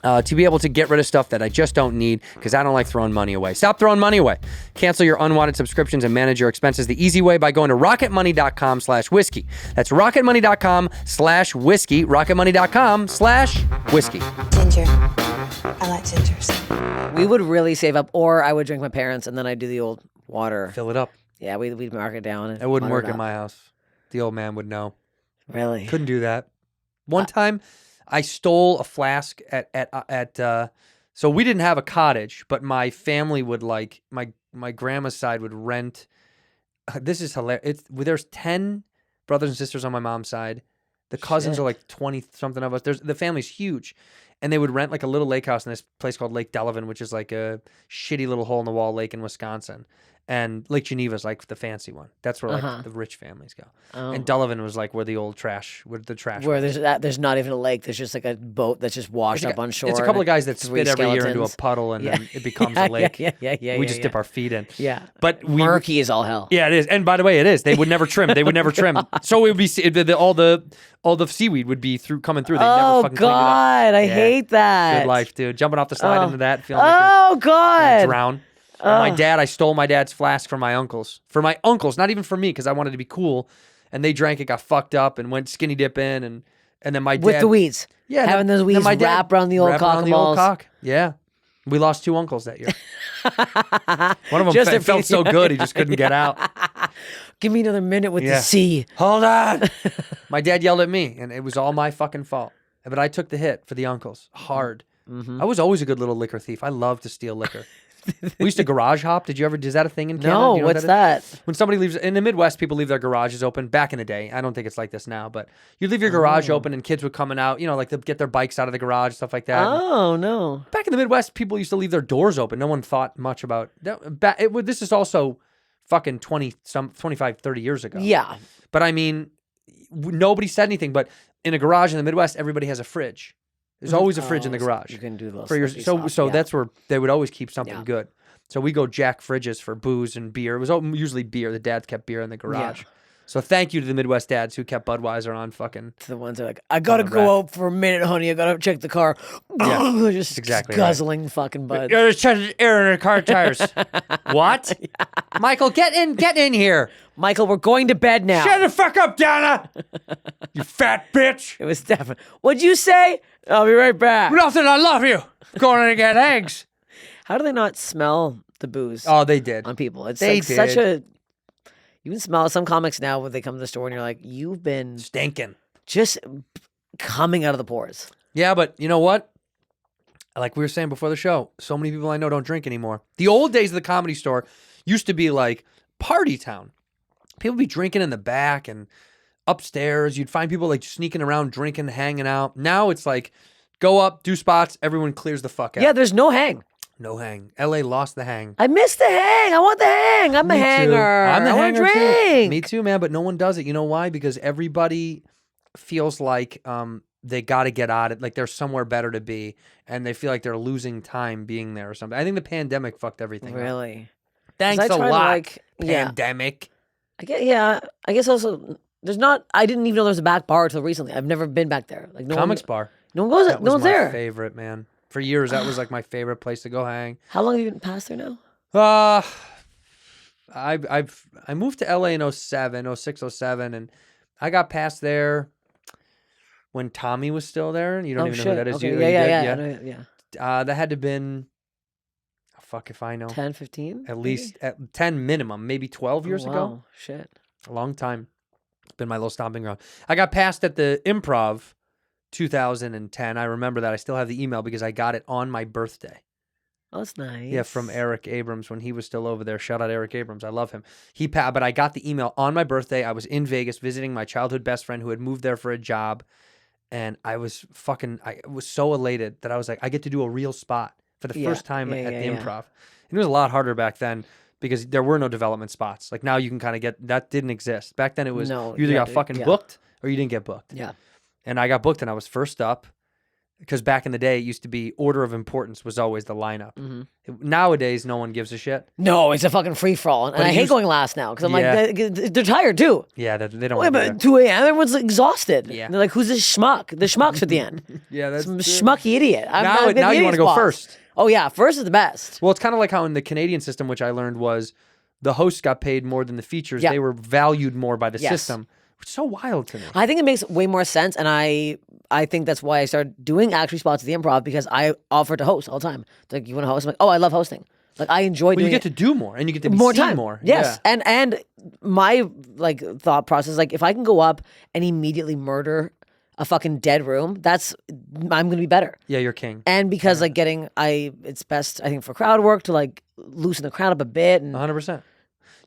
To be able to get rid of stuff that I just don't need because I don't like throwing money away. Stop throwing money away. Cancel your unwanted subscriptions and manage your expenses the easy way by going to rocketmoney.com/whiskey. That's rocketmoney.com/whiskey. rocketmoney.com/whiskey. Ginger. I like gingers. We would really save up, or I would drink my parents, and then I'd do the old water. Fill it up. Yeah, we'd mark it down. And That wouldn't water work it in up. my house. The old man would know. Really? Couldn't do that. One time, I stole a flask at so we didn't have a cottage, but my family would like my grandma's side would rent. This is hilarious. There's 10 brothers and sisters on my mom's side. The cousins are like 20 something of us. The family's huge, and they would rent like a little lake house in this place called Lake Delavan, which is like a shitty little hole in the wall lake in Wisconsin. And Lake Geneva's like the fancy one. That's where like the rich families go. And Delavan was like where the old trash, where the trash. Where there's not even a lake. There's just like a boat that's just washed up on shore. It's a couple of guys that three spit every year into a skeletons. puddle, and then it becomes a lake. We just dip our feet in. Yeah. But murky as all hell. Yeah, it is. And by the way, it is. They would never trim. They would never trim. So it would be all the seaweed would be coming through. They never fucking cleaned it up. God, I hate that. Good life, dude. Jumping off the slide into that, feeling Oh like God. you're drown. I stole my dad's flask from my uncles. For my uncles, not even for me, because I wanted to be cool. And they drank it, got fucked up, and went skinny dipping, and then my dad With the weeds. Yeah, Having then- those then weeds my dad wrap around the old wrap cock around and the old balls. cock. Yeah, we lost 2 uncles that year. One of Just them a felt piece- so good he just couldn't get out. Give me another minute with Yeah. the sea. Hold on. My dad yelled at me, and it was all my fucking fault. But I took the hit for the uncles hard. I was always a good little liquor thief. I loved to steal liquor. We used to garage hop. Is that a thing in Canada? No, Do you know what what's is? that? When somebody leaves, in the Midwest, people leave their garages open. Back in the day, I don't think it's like this now, but you leave your garage open and kids would coming out, like they'd get their bikes out of the garage, stuff like that. Oh no. Back in the Midwest, people used to leave their doors open. No one thought much about that. This is also fucking 25, 30 years ago. Yeah. But I mean, nobody said anything. But in a garage in the Midwest, everybody has a fridge. There's always a fridge in the garage. You can do those. For your, so that's where they would always keep something Yeah. good. So we go jack fridges for booze and beer. It was usually beer. The dads kept beer in the garage. Yeah. So thank you to the Midwest dads who kept Budweiser on fucking. The ones that are like, I gotta the go out for a minute, honey. I gotta check the car. Yeah, just exactly guzzling fucking buds. There's air in the car tires. What? Michael, get in here. Michael, we're going to bed now. Shut the fuck up, Donna. You fat bitch. It was Stefan. What'd you say? I'll be right back. Nothing. I love you. Going to get eggs. How do they not smell the booze Oh, they did. on people? It's They like such did. a. You can smell some comics now when they come to the store and you're like, you've been Stinking. just coming out of the pores. Yeah, but you know what? Like we were saying before the show, so many people I know don't drink anymore. The old days of the Comedy Store used to be like party town. People would be drinking in the back and upstairs. You'd find people like sneaking around, drinking, hanging out. Now it's like go up, do spots, everyone clears the fuck out. Yeah, there's no hang. No hang. LA lost the hang. I miss the hang. I want the hang. I'm a Me too. hanger. I'm the I want hanger to too. drink. Me too, man. But no one does it. You know why? Because everybody feels like they got to get out it. Like there's somewhere better to be, and they feel like they're losing time being there or something. I think the pandemic fucked everything up. Really? Thanks I a try to, lot. like- yeah. Pandemic. I guess also there's not. I didn't even know there was a back bar until recently. I've never been back there. Like no Comics one, bar. No one goes. That No was one's my there. favorite, man. For years, that was like my favorite place to go hang. How long have you been past there now? I moved to LA in 07, 06, 07, and I got past there when Tommy was still there. You don't even know who that is. Okay. You Yeah. did? Yeah. That had to have been, fuck if I know, 10, 15? at least 10 minimum, maybe 12 years ago. Wow. Shit. A long time. It's been my little stomping ground. I got passed at the Improv 2010. I remember that. I still have the email because I got it on my birthday. Oh, that's nice. Yeah, from Eric Abrams when he was still over there. Shout out Eric Abrams. I love him. But I got the email on my birthday. I was in Vegas visiting my childhood best friend who had moved there for a job. And I was so elated that I was like, I get to do a real spot for the first time at the Improv. And it was a lot harder back then because there were no development spots. Like now you can kind of that didn't exist. Back then it was No, you either you got had to- fucking yeah. booked or you didn't get booked. Yeah. And I got booked and I was first up because back in the day it used to be order of importance was always the lineup. Mm-hmm. Nowadays no one gives a shit. No, it's a fucking free for all, and I he hate was- going last now because I'm Yeah. like they're tired too. Yeah, they don't Wait, want to but 2 a.m. Everyone's exhausted. Yeah. And they're like, "Who's this schmuck?" The schmucks at the end. Yeah, that's Some true. schmucky idiot. I'm Now- not gonna now be you any wanna go spots. first. Oh yeah, first is the best. Well, it's kind of like how in the Canadian system, which I learned was the hosts got paid more than the features. Yeah. They were valued more by the Yes. system, which is so wild to me. I think it makes way more sense, and I think that's why I started doing actually spots at the Improv because I offered to host all the time. They're like, you want to host? I'm like, oh, I love hosting. Like I enjoy Well, doing you get it. to do more, and you get to be More seen time. more. Yes. Yeah. And my like thought process, like if I can go up and immediately murder a fucking dead room, I'm gonna be better. Yeah, you're king. And because like it's best I think for crowd work to like loosen the crowd up a bit and 100%.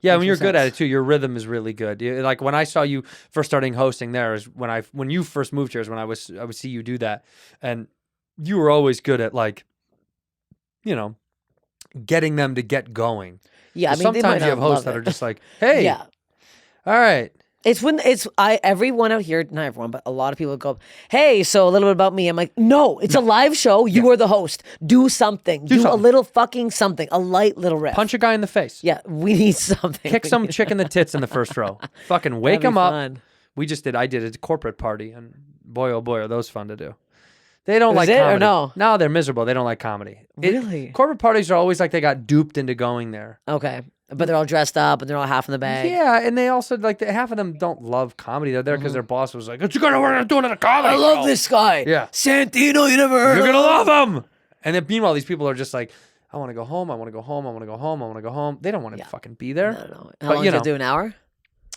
Yeah, when you're Makes good at sense. it too, your rhythm is really good. Like when I saw you first starting hosting there is when you first moved here is when I would see you do that, and you were always good at like, getting them to get going. yeah, I 'Cause mean they might sometimes you have not hosts love that it. are just like, hey, yeah. all right. It's when everyone out here, not everyone, but a lot of people go, hey, so a little bit about me. I'm like, no, it's a live show. You are the host. Do something. Do a something. little fucking something. A light little riff. Punch a guy in the face. Yeah, we need something. Kick some chick in the tits in the first row. Fucking wake That'd be them up. fun. I did a corporate party, and boy, oh boy, are those fun to do. They don't Was like it or comedy. no? No, they're miserable. They don't like comedy. Really? Corporate parties are always like they got duped into going there. Okay. But they're all dressed up and they're all half in the bag. Yeah, and they also like half of them don't love comedy. They're there because their boss was like, "You gotta work on doing a comedy." I love show." this guy. Yeah. Santino, you never heard You're of gonna him? love him. And then meanwhile, these people are just like, "I want to go home. I want to go home. I want to go home. I want to go home." They don't want to fucking be there. I don't know. But, How long you did know. it do? An hour?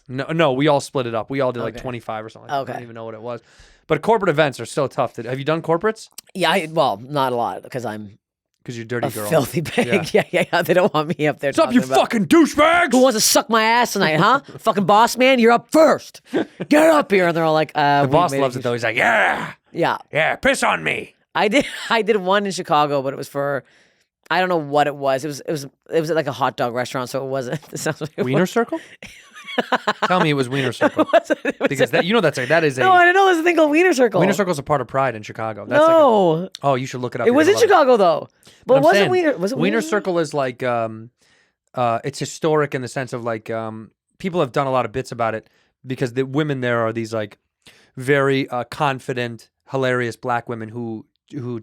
No, we all split it up. We all did like Okay. 25 or something. Okay. I don't even know what it was. But corporate events are so tough. Have you done corporates? Yeah, well, not a lot because I'm Because you're dirty a girl. filthy pig. Yeah. They don't want me up there. What's up, you talking about, fucking douchebags? who wants to suck my ass tonight, huh? Fucking boss man, you're up first. Get up here. And they're all like, The boss loves it though. He's like, yeah, Yeah. piss on me. I did one in Chicago, but it was for I don't know what it was. It was at like a hot dog restaurant, so it wasn't. It sounds like it Wiener was. Circle? Tell me it was Wiener Circle. It was Because that is a no, I didn't know there's a thing called Wiener Circle. Wiener Circle is a part of Pride in Chicago. That's No, oh, you should look it up. it You're was in gonna love Chicago though. But I'm it wasn't saying, Wiener. Was it Wiener Circle is like it's historic in the sense of like people have done a lot of bits about it because the women there are these like very confident, hilarious black women who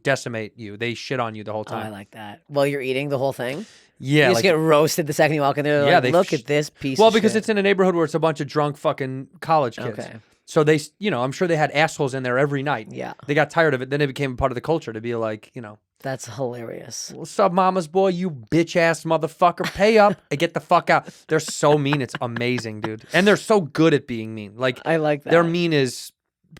decimate you. They shit on you the whole Oh, I time. like that. While you're eating the whole thing, Yeah, you just like, get roasted the second you walk in there. Yeah, Like, they look sh- at this piece. well, of because shit. it's in a neighborhood where it's a bunch of drunk fucking college kids. Okay. So they, I'm sure they had assholes in there every night. Yeah. They got tired of it. Then it became a part of the culture to be like, That's hilarious. what's up, mama's boy? You bitch ass motherfucker. Pay up and get the fuck out. They're so mean. It's amazing, dude. And they're so good at being mean. Like I like that. their mean is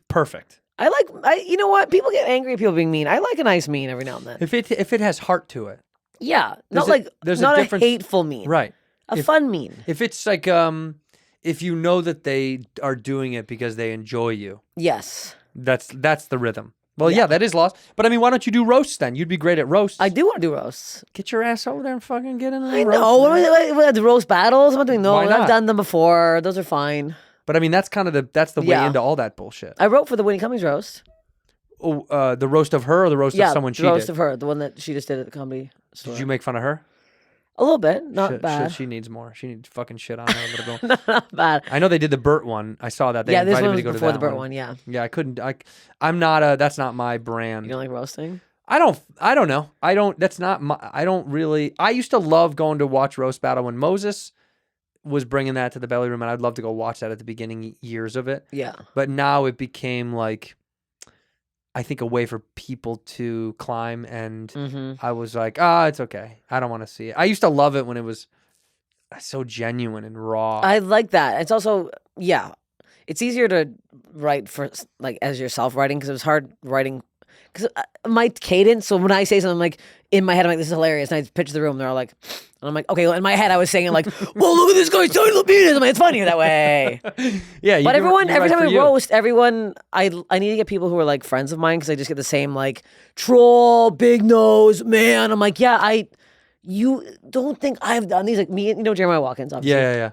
perfect. You know what? People get angry at people being mean. I like a nice mean every now and then. If it has heart to it, Yeah, There's not a- like there's a not a difference- hateful mean. right? A If- fun mean. If it's like if you know that they are doing it because they enjoy you, Yes, that's the rhythm. Well, yeah, that is lost. But I mean, why don't you do roasts then? You'd be great at roasts. I do want to do roasts. Get your ass over there and fucking get in the I roast. know. What, the roast battles? I'm not doing Why those. not? I've done them before. Those are fine. But I mean, that's kind of that's the way Yeah. into all that bullshit. I wrote for the Winnie Cummings roast. Oh, the roast of her or the roast Yeah, of someone the she roast did? of her, the one that she just did at the comedy store. Did you make fun of her? A little bit, not bad. She needs more. She needs fucking shit on her a little bit. Not bad. I know they did the Burt one. I saw that. They Yeah, this invited one me to was go before to the that Burt one. Yeah, Yeah, I couldn't. I'm not. That's not my brand. you don't like roasting? I don't know. That's not my. I don't really. I used to love going to watch roast battle when Moses was bringing that to the belly room, and I'd love to go watch that at the beginning years of it. Yeah. But now it became like, I think, a way for people to climb, and I was like, it's okay. I don't want to see it. I used to love it when it was so genuine and raw. I like that. It's also, yeah, it's easier to write for like as yourself writing because it was hard writing because my cadence. So when I say something, I'm like in my head, I'm like, this is hilarious. And I pitch the room, they're all like, and I'm like, okay. Well, in my head, I was saying like, well, look at this guy's tiny little penis. I'm like, it's funnier that way. Yeah, But every write time for I you. roast, I need to get people who are like friends of mine because I just get the same like troll, big nose, man. I'm like, yeah, you don't think I've done these like me, Jeremiah Watkins, obviously. Yeah.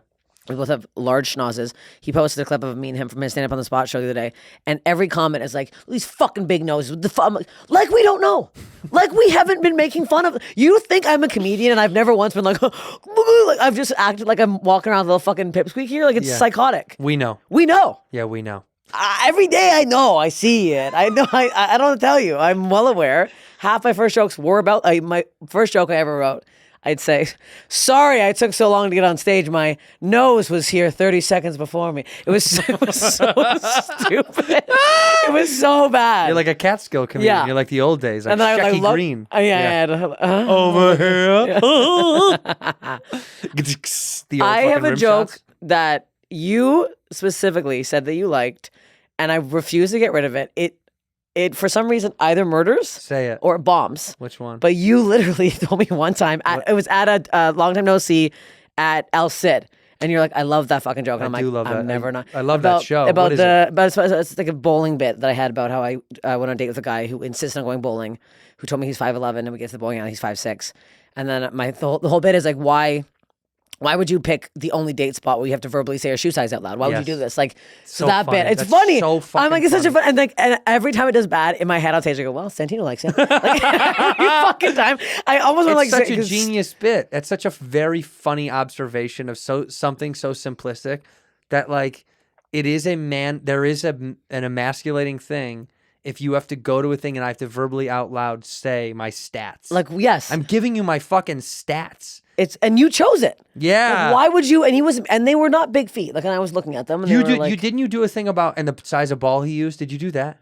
We both have large schnozzes. He posted a clip of me and him from his stand up on the spot show the other day, and every comment is like, "These fucking big noses." I'm like we don't know, like we haven't been making fun of. You think I'm a comedian and I've never once been like, like I've just acted like I'm walking around with a little fucking pipsqueak here, like it's Yeah. psychotic. We know. We know. Yeah, we know. Every day I know, I see it. I know. I don't tell you. I'm well aware. Half my first jokes were about my first joke I ever wrote. I'd say, sorry, I took so long to get on stage. My nose was here 30 seconds before me. It was so stupid. It was so bad. You're like a Catskill comedian. Yeah. You're like the old days, like and then I Shecky like love, Green. Yeah. Over here. The old I fucking have a rim joke shots. that you specifically said that you liked, and I refuse to get rid of it. It for some reason either murders Say it. or bombs. Which one? But you literally told me one time, it was at a long time no see at El Cid. And you're like, I love that fucking joke. And I'm do like, love that. I'm never not. I love that show. About What is it? it's like a bowling bit that I had about how I went on a date with a guy who insisted on going bowling, who told me he's 5'11", and we get to the bowling alley, he's 5'6". And then the whole bit is like, why would you pick the only date spot where you have to verbally say your shoe size out loud? Why would you do this? Like, so that funny. bit, it's That's funny. so I'm like, fucking it's such a funny. fun, and every time it does bad, in my head, I'll say, I go, well, Santino likes it. Like, every fucking time. I almost want to like It's such say, a genius bit. It's such a very funny observation of something so simplistic that like it is there is an emasculating thing if you have to go to a thing and I have to verbally out loud say my stats. like, yes. I'm giving you my fucking stats. And you chose it. Yeah. Like, why would you? And they were not big feet. Like, and I was looking at them, and they were like, Didn't you do a thing about and the size of ball he used? Did you do that?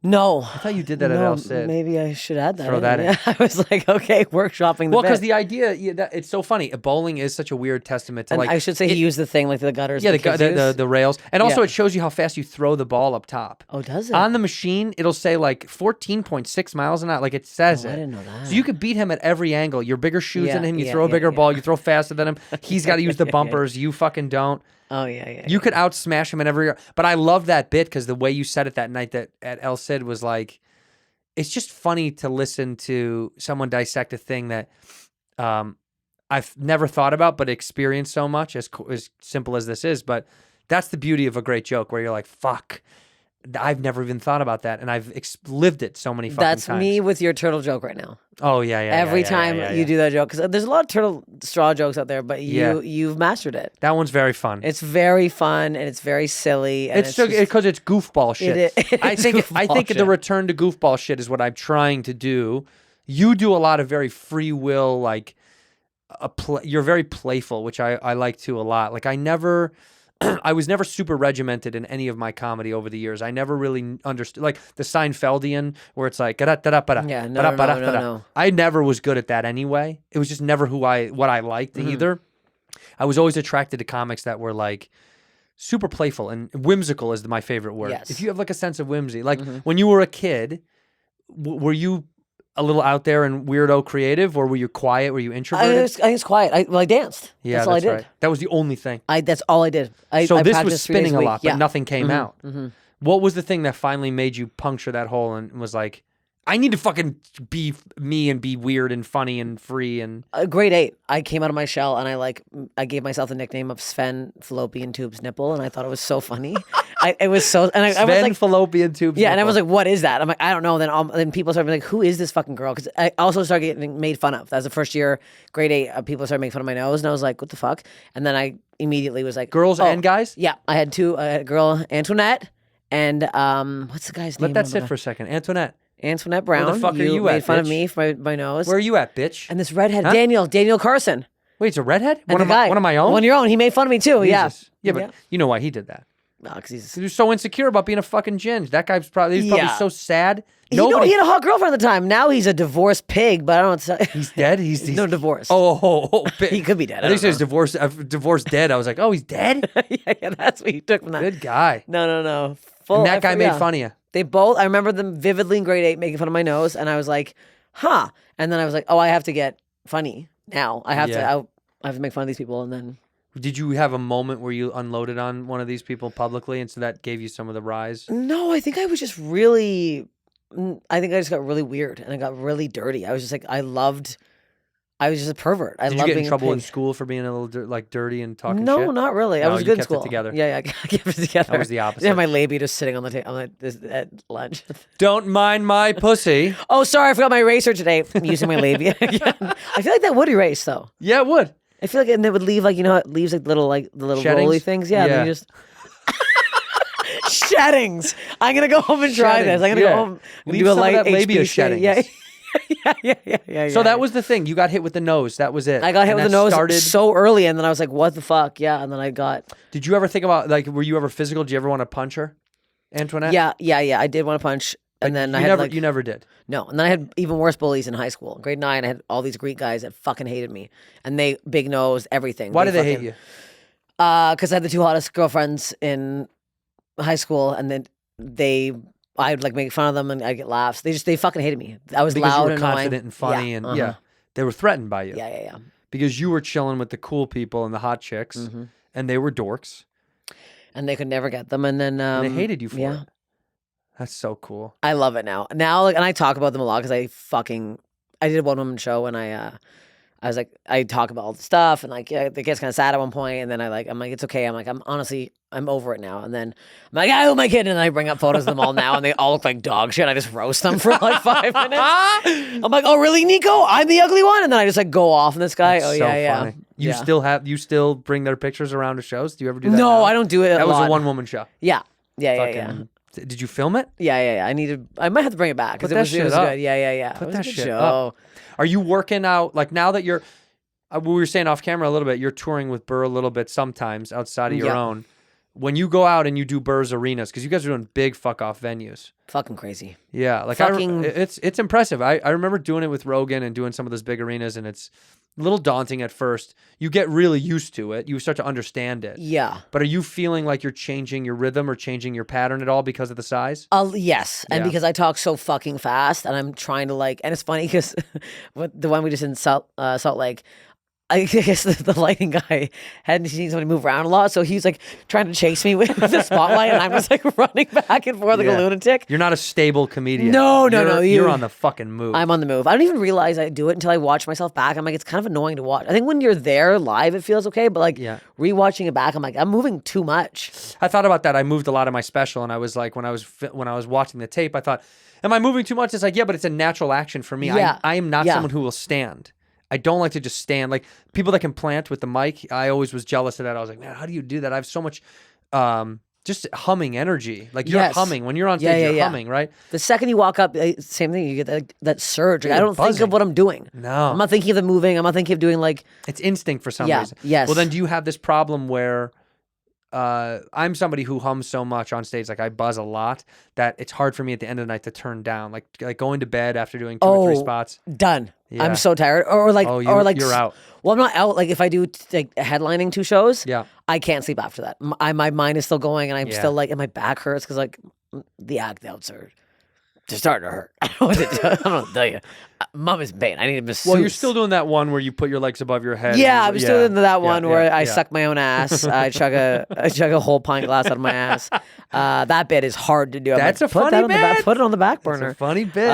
no. I thought you did that at No, El Cid. maybe I should add that. Throw that in. Yeah, I was like, okay, workshopping the Well, because bit. the idea, it's so funny. Bowling is such a weird testament to And like. I should say he used the thing like the gutters. Yeah, the kids use. the rails, and also Yeah. it shows you how fast you throw the ball up top. Oh, does it? On the machine, it'll say like 14.6 miles an hour. Like it says Oh, it. I didn't know that. So you could beat him at every angle. You're bigger shoes Yeah, than him. You yeah, throw a yeah, bigger yeah. ball. You throw faster than him. He's got to use the bumpers. You fucking don't. Oh yeah. You could out smash him in every. But I love that bit because the way you said it that night that at El Cid was like, it's just funny to listen to someone dissect a thing that I've never thought about but experienced so much, as simple as this is. But that's the beauty of a great joke where you're like, fuck, I've never even thought about that. And I've lived it so many fucking That's times. me with your turtle joke right now. Oh, yeah. Every time you do that joke, because there's a lot of turtle straw jokes out there, but Yeah. you've mastered it. That one's very fun. It's very fun and it's very silly. And It's because it's goofball shit. It I is think goofball the shit. return to goofball shit is what I'm trying to do. You do a lot of very free will, like you're very playful, which I like too a lot. Like I was never super regimented in any of my comedy over the years. I never really understood, like the Seinfeldian, where it's like, Yeah, no. I never was good at that anyway. It was just never what I liked Mm-hmm. either. I was always attracted to comics that were like super playful, and whimsical is my favorite word. Yes. If you have like a sense of whimsy, like when you were a kid, were you a little out there and weirdo creative, or were you quiet? Were you introverted? I was quiet. I danced. Yeah, that's all I did. right. That was the only thing. That's all I did. So I this was practiced 3 days spinning a week. lot, Yeah. but nothing came out. What was the thing that finally made you puncture that hole and was like, I need to fucking be me and be weird and funny and free and Grade 8, I came out of my shell and I gave myself the nickname of Sven Fallopian Tube's nipple, and I thought it was so funny. It was so, and I was Sven like, fallopian tubes. yeah, and I was like, what is that? I'm like, I don't know. Then people started being like, who is this fucking girl? Because I also started getting made fun of. That was the first year, grade 8, people started making fun of my nose, and I was like, what the fuck? And then I immediately was like, girls oh, and guys. Yeah, I had 2, a girl, Antoinette, and what's the guy's name? Let that sit for a second. Antoinette, Antoinette Brown. Where the fuck are you made at, fun of bitch? me for my nose. where are you at, bitch? And this redhead, Huh? Daniel Carson. Wait, it's a redhead? And One the of guy, my own? One of your own. He made fun of me too. Jesus. Yeah. Yeah, but you know why he did that? Because he's. He was so insecure about being a fucking ginge. That guy's probably Yeah. so sad. He Nobody. had a hot girlfriend at the time. Now he's a divorced pig, but I don't know. He's dead. He's no divorce. big. He could be dead. I I think don't it says divorced dead. I was like, oh, he's dead. yeah, that's what he took from that. Good guy. No. And that guy made fun of you. They both. I remember them vividly in grade 8 making fun of my nose, and I was like, huh. And then I was like, oh, I have to get funny now. I have to. I have to make fun of these people, and then. Did you have a moment where you unloaded on one of these people publicly, and so that gave you some of the rise? No, I think I was just really. I think I just got really weird, and I got really dirty. I was just like, I was just a pervert. I Did you loved get being in trouble a in pig. school for being a little dirty and talking No, shit? not really. I No, was you good in kept it school. together. Yeah, I kept it together. I was the I opposite. had my labia just sitting on the table at lunch. Don't mind my pussy. Oh, sorry, I forgot my eraser today. I'm using my labia. Yeah. I feel like that would erase though. Yeah, it would. I feel like, and it would leave like, you know, how it leaves like little the little Sheddings? rolly things. Yeah, Yeah. They just sheddings. I'm gonna go home and try this. I'm gonna Yeah. go home and Leave do a some of light that labia HB sheddings. Yeah. yeah. So that was the thing. You got hit with the nose. That was it. I got hit And with the that nose started- so early, and then I was like, "What the fuck?" Yeah, and then I got. Did you ever think about like? Were you ever physical? Did you ever want to punch her, Antoinette? Yeah. I did want to punch, and then I You had never. like You never did. no, and then I had even worse bullies in high school. In grade 9, I had all these Greek guys that fucking hated me, and they big nosed everything. Why did they hate you? Because I had the 2 hottest girlfriends in high school, and then I'd like make fun of them, and I'd get laughs. They fucking hated me. I was Because loud you were and confident annoying. and funny, Yeah, and uh-huh. yeah, they were threatened by you. Yeah. Because you were chilling with the cool people and the hot chicks, Mm-hmm. and they were dorks. And they could never get them, and then And they hated you for yeah. it. That's so cool. I love it now. Now, like, and I talk about them a lot because I did a 1-woman show, and I was like, I talk about all the stuff, and like, it gets kind of sad at one point, and then I'm like, it's okay. I'm like, I'm over it now. And then I'm like, I owe my kid, and then I bring up photos of them all now, and they all look like dog shit. I just roast them for like 5 minutes. I'm like, oh really, Nico? I'm the ugly one, and then I just like go off on this guy. That's oh so yeah, funny. yeah. You still bring their pictures around to shows? Do you ever do that? No, now? I don't do it. That was lot. a 1-woman show. Yeah. Fucking- Did you film it? Yeah. I might have to bring it back because Put it was that shit up. good. Yeah. Put it was that a good shit show. up. Are you working out like now that you're? We were saying off camera a little bit. You're touring with Burr a little bit sometimes outside of your Yeah. own. When you go out and you do Burr's arenas, because you guys are doing big fuck off venues. Fucking crazy. Yeah, like Fucking- it's impressive. I remember doing it with Rogan and doing some of those big arenas, and it's a little daunting at first. You get really used to it. You start to understand it. Yeah. But are you feeling like you're changing your rhythm or changing your pattern at all because of the size? Yes, and Yeah. because I talk so fucking fast, and I'm trying to like, and it's funny because the one we just did in Salt Lake, I guess the lighting guy hadn't seen somebody move around a lot, so he's like trying to chase me with the spotlight, and I'm just like running back and forth like Yeah. a lunatic. You're not a stable comedian. No, You're on the fucking move. I'm on the move. I don't even realize I do it until I watch myself back. I'm like, it's kind of annoying to watch. I think when you're there live, it feels okay, but like Yeah. rewatching it back, I'm like, I'm moving too much. I thought about that. I moved a lot of my special, and I was like, when I was watching the tape, I thought, am I moving too much? It's like, yeah, but it's a natural action for me. Yeah. I am not Yeah. someone who will stand. I don't like to just stand. Like people that can plant with the mic, I always was jealous of that. I was like, man, how do you do that? I have so much just humming energy. Like you're Yes. humming. When you're on stage, you're Yeah. humming, right? The second you walk up, same thing. You get that surge. Like, I You're don't think buzzing. of what I'm doing. No. I'm not thinking of the moving. I'm not thinking of doing like. It's instinct for some Yeah, reason. yes. Well, then do you have this problem where I'm somebody who hums so much on stage, like I buzz a lot, that it's hard for me at the end of the night to turn down. Like going to bed after doing 2 or 3 spots. Done. Yeah. I'm so tired. Or like, Oh, or like you're out. Well, I'm not out. Like if I do like headlining 2 shows, Yeah. I can't sleep after that. My mind is still going, and I'm Yeah. still like, and my back hurts because like the act outs are just starting to hurt. I don't know what to tell, I don't know what to tell you. Mom is in pain. I need a masseuse. Well, you're still doing that one where you put your legs above your head. Yeah, and I'm still doing that one yeah, where yeah, I yeah. suck my own ass. I chug a whole pint glass out of my ass. That bit is hard to do. I'm That's like, a put funny that on the back, bit. put it on the back It's burner. a funny bit.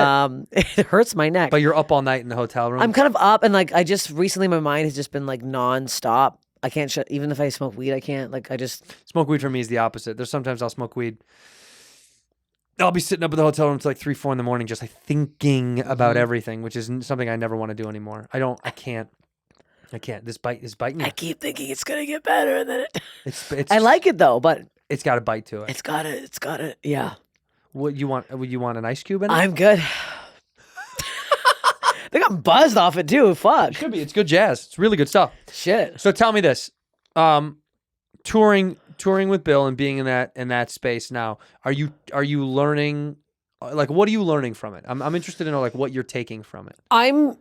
It hurts my neck. But you're up all night in the hotel room. I'm kind of up, and like I just recently, my mind has just been like nonstop. I can't shut. Even if I smoke weed, I can't. Like I just. Smoke weed for me is the opposite. There's sometimes I'll smoke weed. I'll be sitting up in the hotel room till like 3, 4 in the morning, just like thinking Mm-hmm. about everything, which is something I never want to do anymore. I can't. This bite is biting me. I keep thinking it's gonna get better, and then it. It's I like it though, but It's got a bite to it. it's gotta. Yeah, What you want? Would you want an ice cube in it? I'm good. I think I'm buzzed off it too. Fuck. Could be. It's good jazz. It's really good stuff. Shit. So tell me this: touring with Bill and being in that space now. Are you learning? Like, what are you learning from it? I'm interested to know like what you're taking from it. I'm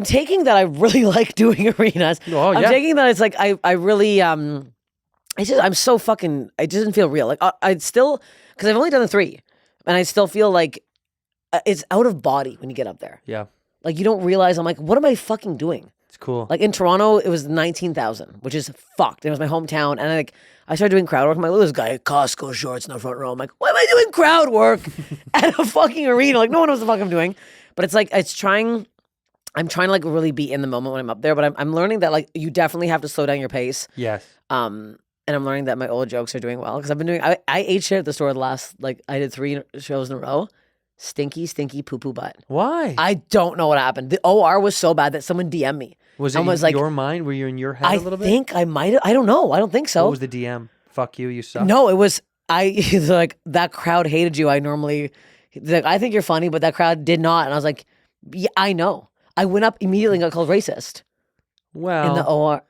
taking that I really like doing arenas. Oh, I'm yeah. taking that it's like I really it's just I'm so fucking it doesn't feel real. Like I'd still because I've only done the 3, and I still feel like it's out of body when you get up there. Yeah, Like you don't realize I'm like, what am I fucking doing? it's cool. Like in Toronto, it was 19,000, which is fucked. It was my hometown, and I started doing crowd work. I'm like, look at this guy, Costco shorts in the front row. I'm like, why am I doing crowd work at a fucking arena? Like no one knows what the fuck I'm doing. But it's like I'm trying to like really be in the moment when I'm up there. But I'm learning that like you definitely have to slow down your pace. Yes. And I'm learning that my old jokes are doing well because I've been doing. I ate shit at the store the last like I did 3 shows in a row. Stinky poo poo butt. Why? I don't know what happened. The OR was so bad that someone DM'd me. was it and was in like, your mind? Were you in your head I a little bit? think I might have. I don't know. I don't think so. What was the DM? Fuck you, you suck. No, it was like that crowd hated you. I normally like I think you're funny, but that crowd did not. And I was like, Yeah, I know. I went up immediately and got called racist Well, in the OR.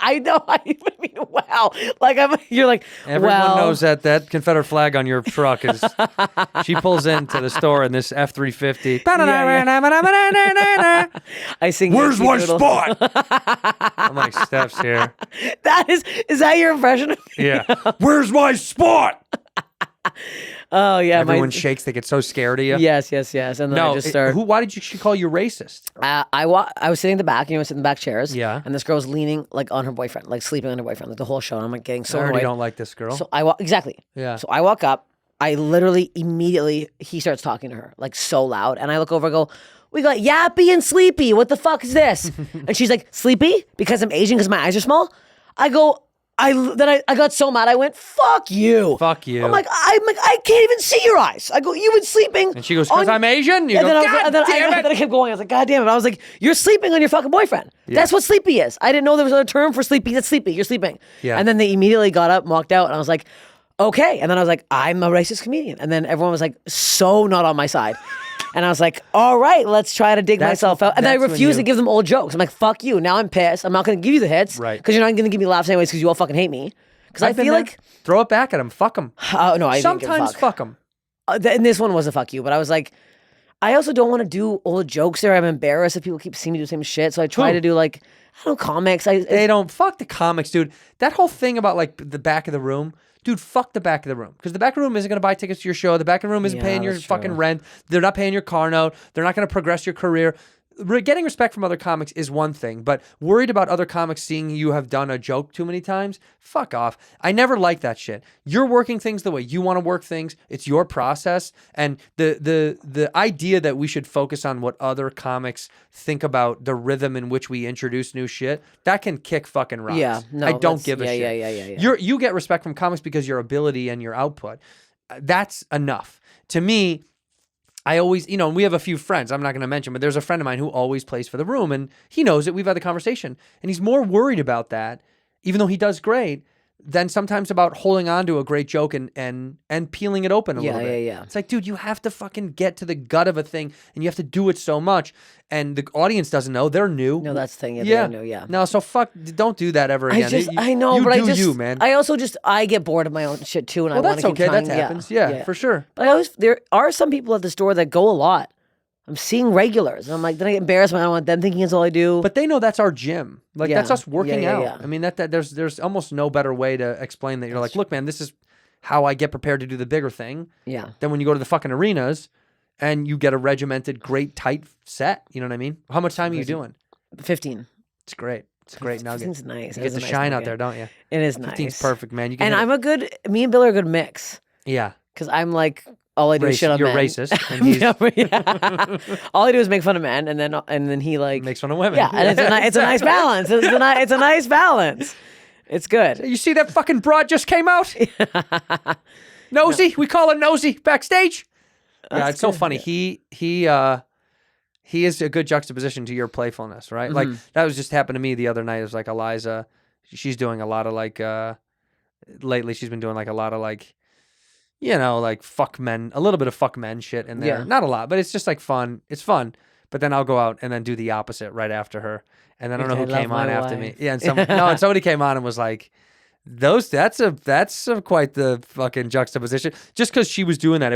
I know. I mean, wow. Like you're like, everyone well, knows that Confederate flag on your truck is. She pulls into the store in this F-350. I sing. Where's Yankee my Doodle. spot? I'm like, Steph's here. Is that your impression of me? Yeah. Where's my spot? Oh yeah, Everyone shakes. They get so scared of you. Yes. And then No. I just start. Why did she call you racist? I was sitting in the back, I sit in the back chairs. Yeah. And this girl's leaning like on her boyfriend, like sleeping on her boyfriend, like the whole show. And I'm like getting so I already annoyed. don't like this girl. So I walk exactly. Yeah. So I walk up. I literally immediately he starts talking to her like so loud, and I look over and go, "We got Yappy and Sleepy. What the fuck is this?" And she's like, "Sleepy?" Because I'm Asian, because my eyes are small. I go. I got so mad. I went, "Fuck you! Fuck you!" I'm like, I can't even see your eyes. I go, "You've been sleeping." And she goes, "Because I'm Asian." You And go, then, "God damn it!" then I kept going. I was like, God damn it. I was like, you're sleeping on your fucking boyfriend. That's what sleepy is. I didn't know there was a term for sleepy. That's sleepy. You're sleeping. Yeah. And then they immediately got up and walked out. And I was like, okay. And then I was like, I'm a racist comedian. And then everyone was like, so not on my side. And I was like, all right, let's try to dig myself out. And then I that's when refused you- to give them old jokes. I'm like, fuck you. Now I'm pissed. I'm not going to give you the hits. Right. Because you're not going to give me laughs anyways because you all fucking hate me. Because I I've been feel there. like, Throw it back at him. Fuck him. oh, no, I didn't give a Sometimes fuck. fuck him. And this one was a fuck you, but I was like, I also don't want to do old jokes there. I'm embarrassed if people keep seeing me do the same shit. So I try Who? to do like, I don't know, comics. They don't. Fuck the comics, dude. That whole thing about like the back of the room. Dude, fuck the back of the room. Because the back of the room isn't going to buy tickets to your show. The back of the room isn't Yeah, paying your that's fucking true. rent. They're not paying your car note. They're not going to progress your career. Getting respect from other comics is one thing, but worried about other comics seeing you have done a joke too many times, fuck off. I never like that shit. You're working things the way you want to work things. It's your process, and the idea that we should focus on what other comics think about the rhythm in which we introduce new shit, that can kick fucking rocks. Yeah, no, I don't that's- give a yeah, shit. yeah. You get respect from comics because your ability and your output. That's enough. To me, I always, we have a few friends I'm not going to mention, but there's a friend of mine who always plays for the room, and he knows it. We've had the conversation, and he's more worried about that, even though he does great, than sometimes about holding on to a great joke and peeling it open a little bit. Yeah. It's like, dude, you have to fucking get to the gut of a thing, and you have to do it so much, and the audience doesn't know. They're new. No, that's the thing. Yeah. They know, yeah. No, so fuck, don't do that ever again. I know, you but do I just, you, man. I also I get bored of my own shit too, and well, I want that's to keep okay. trying. That happens. Yeah, for sure. But there are some people at the store that go a lot. I'm seeing regulars, and I'm like, then I get embarrassed when I don't want them thinking it's all I do. But they know that's our gym. Like Yeah. that's us working Yeah, out. yeah. I mean that there's almost no better way to explain that. You're like, look, man, this is how I get prepared to do the bigger thing. yeah, Then when you go to the fucking arenas and you get a regimented, great, tight set. You know what I mean? How much time are you doing? 15. It's great. It's a great nugget. 15's nice. You It get is to a nice shine out nugget. there, don't you? It is 15's nice. perfect, man. You can And hit it. me and Bill are a good mix Yeah. because I'm like, all I do is shit on You're men. racist, and he's Yeah. All I do is make fun of men, and then he like makes fun of women. Yeah, and it's a nice balance. It's a nice balance. It's good. You see that fucking broad just came out? Nosy. We call her Nosy backstage. Yeah, it's so funny. He is a good juxtaposition to your playfulness, right? Like that was just happened to me the other night. It was like Eliza, she's doing a lot of like lately she's been doing like a lot of like like fuck men, a little bit of fuck men shit in there. Yeah. Not a lot, but it's just like fun. It's fun. But then I'll go out and then do the opposite right after her. And then I don't know Okay, who I came love on my after me. wife. Yeah, and somebody came on and was like, that's quite the fucking juxtaposition. Just because she was doing that,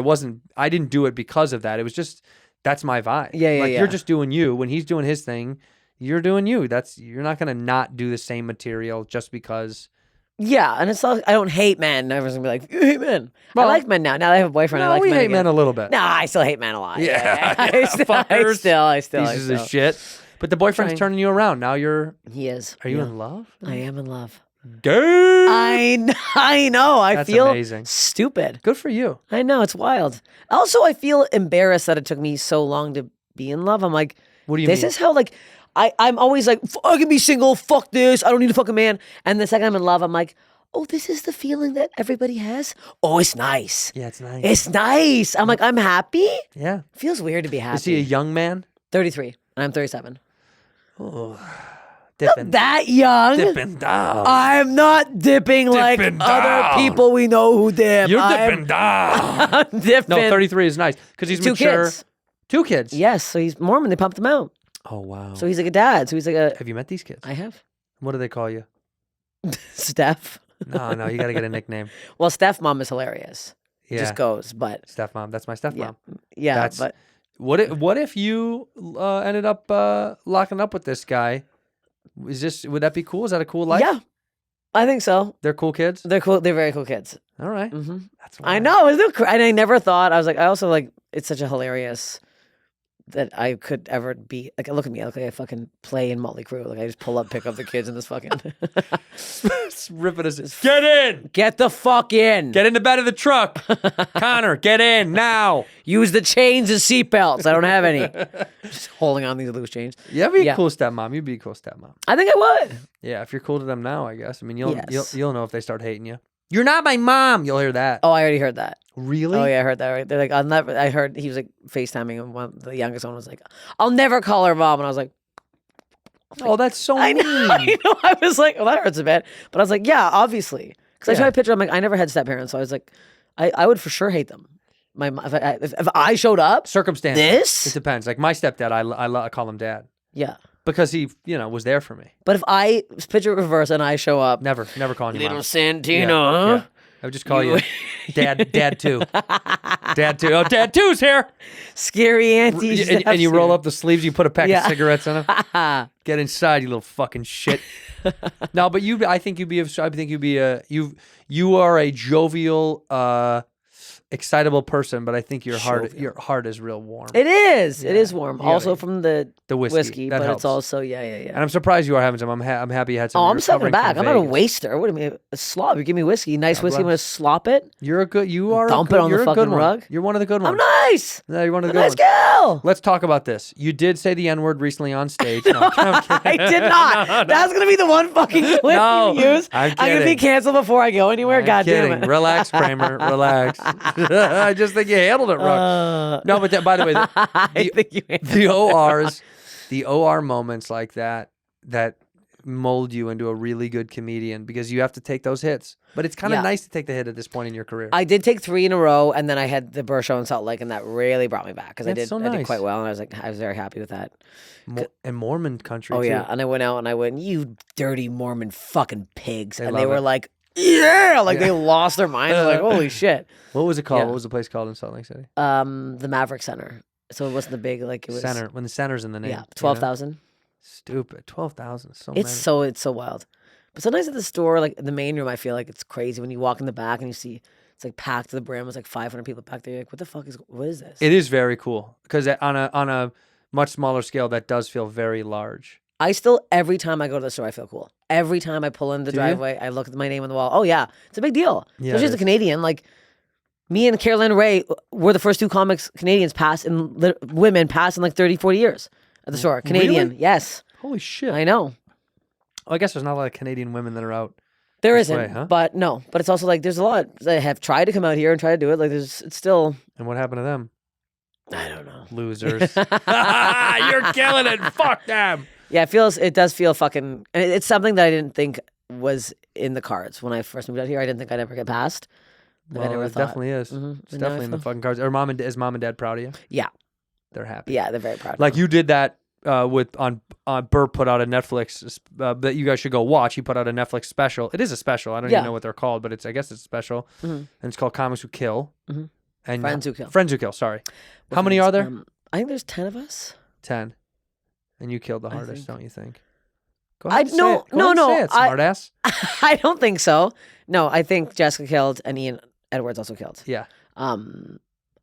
I didn't do it because of that. It was just, that's my vibe. Yeah, Like yeah. you're just doing you. When he's doing his thing, you're doing you. You're not going to not do the same material just because. Yeah, and it's not, I don't hate men. Everyone's gonna be like, you hate men. Well, I like men now. Now that I have a boyfriend, I No, like we men hate again. men a little bit. No, I still hate men a lot. Yeah. I still, Fuckers. I Pieces still. of shit. But the boyfriend's Trying. turning you around. Now you're. He is. Are you Yeah. in love? I am in love. Gay. I know. I That's feel amazing. stupid. Good for you. I know, it's wild. Also, I feel embarrassed that it took me so long to be in love. I'm like, What do you this mean? is how like I'm always like, I can be single, fuck this, I don't need a fucking man. And the second I'm in love, I'm like, oh, this is the feeling that everybody has? Oh, it's nice. Yeah, it's nice. It's nice. I'm like, I'm happy? Yeah. Feels weird to be happy. Is he a young man? 33, and I'm 37. Dipping. That young? Dipping down. I'm not dipping like Dipping other down. people we know who dip. You're I'm dipping down. dipping. No, 33 is nice because he's 2 mature. kids. 2 kids. Yes, so he's Mormon. They pumped him out. Oh wow. So he's like a dad. So he's like a. Have you met these kids? I have. What do they call you? Steph. No, you got to get a nickname. Well, Steph mom is hilarious. Yeah. Just goes, but Stepmom. That's my stepmom. yeah, That's- but What if you ended up locking up with this guy? Would that be cool? Is that a cool life? yeah, I think so. They're cool kids? They're cool. They're very cool kids. All right. hmm That's I wild. know. Isn't it and I never thought. I was like, I also like. It's such a hilarious that I could ever be like. Look at me. I look like I fucking play in Motley Crue. Like I just pull up, pick up the kids in this fucking. Rip it as get in! Get the fuck in. Get in the bed of the truck! Connor, get in now! Use the chains and seatbelts. I don't have any. Just holding on these loose chains. Yeah, be a Yeah. cool stepmom. You'd be a cool stepmom. I think I would. Yeah, if you're cool to them now, I guess. I mean, you'll Yes. you'll know if they start hating you. You're not my mom. You'll hear that. Oh, I already heard that. Really? Oh yeah, I heard that. Right? They're like, I'll never. I heard he was like FaceTiming, and the youngest one was like, "I'll never call her mom," and I was like, Oh, that's so I mean. know, I know. I was like, well, that hurts a bit, but I was like, yeah, obviously, because I Yeah. tried to picture. I'm like, I never had step parents, so I was like, I would for sure hate them. My if I showed up, Circumstances. This? It depends. Like my stepdad, I call him dad yeah. because he, was there for me. But if I picture it reverse and I show up, Never calling you little mom. Santino, Yeah, huh? yeah. I would just call you Dad 2. Dad 2. Oh, Dad 2's here. Scary auntie, And you roll up the sleeves, you put a pack Yeah. of cigarettes in them. Get inside, you little fucking shit. No, but I think you'd be you are a jovial, excitable person, but I think your heart is real warm. It is. It is warm. You gotta- Also from the whiskey, that but helps. it's also yeah. And I'm surprised you are having some. I'm happy you had some. Oh, You're I'm stepping recovering back. from I'm not a Vegas. waster. What do you mean? A slob. You give me whiskey, nice whiskey. I'm bless. gonna slop it. You are Dump a good, it on the you're a good fucking one. rug. You're one of the good I'm ones. nice. No, you're one of I'm the a good nice ones. girl. Let's talk about this. You did say the N-word recently on stage. No, I'm kidding. I did not. That's gonna be the one fucking clip No, you use. I'm gonna be kidding. canceled before I go anywhere. I'm God kidding. damn it. Relax, Kramer. Relax. I just think you handled it wrong. No, but by the way, I think you. the OR moments like that mold you into a really good comedian because you have to take those hits. But it's kind of Yeah. nice to take the hit at this point in your career. I did take 3 in a row, and then I had the Burr show in Salt Lake, and that really brought me back because I That's did. so I did nice. quite well, and I was very happy with that. And Mormon country. Oh too. yeah, and I went out and I went, "You dirty Mormon fucking pigs," and they love were it. like, "Yeah!" Like they lost their minds. They're like, "Holy shit!" What was it called? Yeah. What was the place called in Salt Lake City? The Maverick Center. So it wasn't the big like it was. Center. When the center's in the name. Yeah, 12,000. Stupid. 12,000. So It's many. so wild. But sometimes at the store, like in the main room, I feel like it's crazy when you walk in the back and you see it's like packed to the brim. It's like 500 people back there. You're like, what is this? It is very cool because on a much smaller scale, that does feel very large. I still, every time I go to the store, I feel cool. Every time I pull in the Do you? driveway, I look at my name on the wall. Oh, yeah. It's a big deal. Yeah, Especially it as a is. Canadian. Like, me and Carolina Ray were the first 2 comics Canadians pass in, women pass in like 30, 40 years at the store. Canadian. Really? Yes. Holy shit. I know. I guess there's not a lot of Canadian women that are out. There This isn't. way, huh? But no. But it's also like, there's a lot that have tried to come out here and try to do it. Like, it's still, And what happened to them? I don't know. Losers. You're killing it. Fuck them. Yeah, it does feel fucking, and it's something that I didn't think was in the cards when I first moved out here. I didn't think I'd ever get past. Like, I Well, never it thought. definitely is. Mhm. It's And now I definitely in the feel- fucking cards. Is mom and dad proud of you? Yeah. They're happy. Yeah, they're very proud. Like you did that with on Burr put out a Netflix that you guys should go watch. He put out a Netflix special. It is a special. I don't Yeah. even know what they're called, but I guess it's special, and it's called Comics Who Kill. Mhm. And Friends Who Kill. Friends Who Kill. Sorry. How many are there? I think there's 10 of us. 10. And you killed the hardest, think. don't you think? Go I ahead. Say no it. Go no ahead and no. Say it, smartass. I don't think so. No, I think Jessica killed and Ian Edwards also killed. Yeah.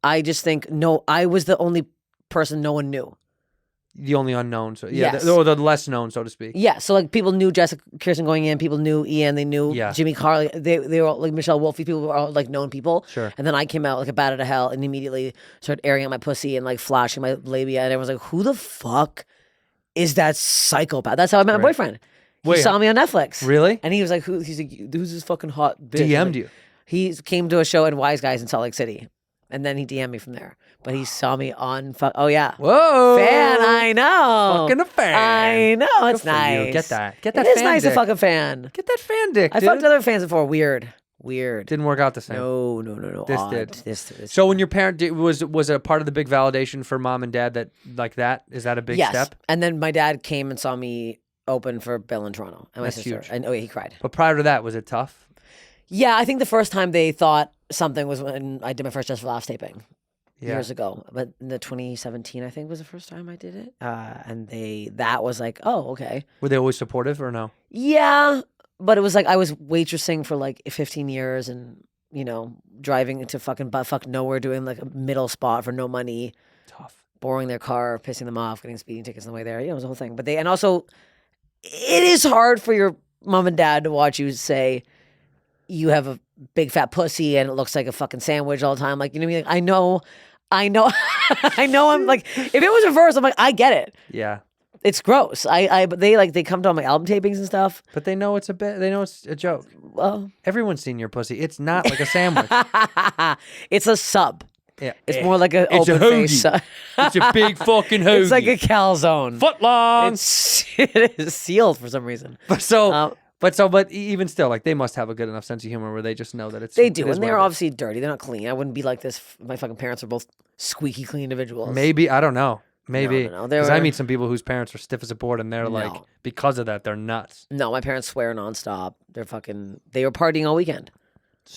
I just think I was the only person no one knew. The only unknown. So yeah, Yes. or the less known, so to speak. Yeah, so like people knew Jessica Kirsten going in, people knew Ian, they knew Yeah. Jimmy Carr, they were all, like Michelle Wolfe, people were all like known people. Sure. And then I came out like a bat out of hell and immediately started airing out my pussy and like flashing my labia, and everyone's like, "Who the fuck is that psychopath?" That's how I met my boyfriend. He Wait, saw me on Netflix. Really? And he was like, He's like, "Who's this fucking hot bitch?" DM'd I'm like, you. He came to a show at Wise Guys in Salt Lake City, and then he DM'd me from there. But he saw me on. Oh yeah, Whoa. fan. I know. Fucking a fan. I know. It's Good for you. nice. Get that. Get It that is fan nice dick. to fuck a fan. Get that fan dick, I dude. fucked other fans before. Weird. Weird. Didn't work out the same. No. This Odd. did. This So when your parent was it a part of the big validation for mom and dad that is that a big yes. step? And then my dad came and saw me open for Bill in Toronto, and my That's sister. huge. And he cried. But prior to that, was it tough? Yeah, I think the first time they thought something was when I did my first Just for Laughs taping years ago. But in the 2017, I think, was the first time I did it. And that was like, oh, okay. Were they always supportive or no? Yeah, but it was like I was waitressing for like 15 years and, driving into fucking buttfuck nowhere, doing like a middle spot for no money. Tough. Borrowing their car, pissing them off, getting speeding tickets on the way there. It was the whole thing. But and also, it is hard for your mom and dad to watch you say you have a big fat pussy and it looks like a fucking sandwich all the time. Like, you know what I mean? Like, I know. I know. I'm like, if it was reversed, I'm like, I get it. Yeah. It's gross. But they come to all my album tapings and stuff. But they know it's a bit. They know it's a joke. Well, Everyone's seen your pussy. It's not like a sandwich. it's a sub. Yeah. It's more like an It's a open face. hoagie. It's a big fucking hoagie. It's like a calzone. foot long. It is sealed for some reason. But even still, like they must have a good enough sense of humor where they just know that it's. They do, it is and they're what it is. obviously dirty. They're not clean. I wouldn't be like this. My fucking parents are both squeaky clean individuals. Maybe I don't know. Maybe No. because I meet some people whose parents are stiff as a board, and they're like, No. because of that, they're nuts. No, my parents swear nonstop. They were partying all weekend.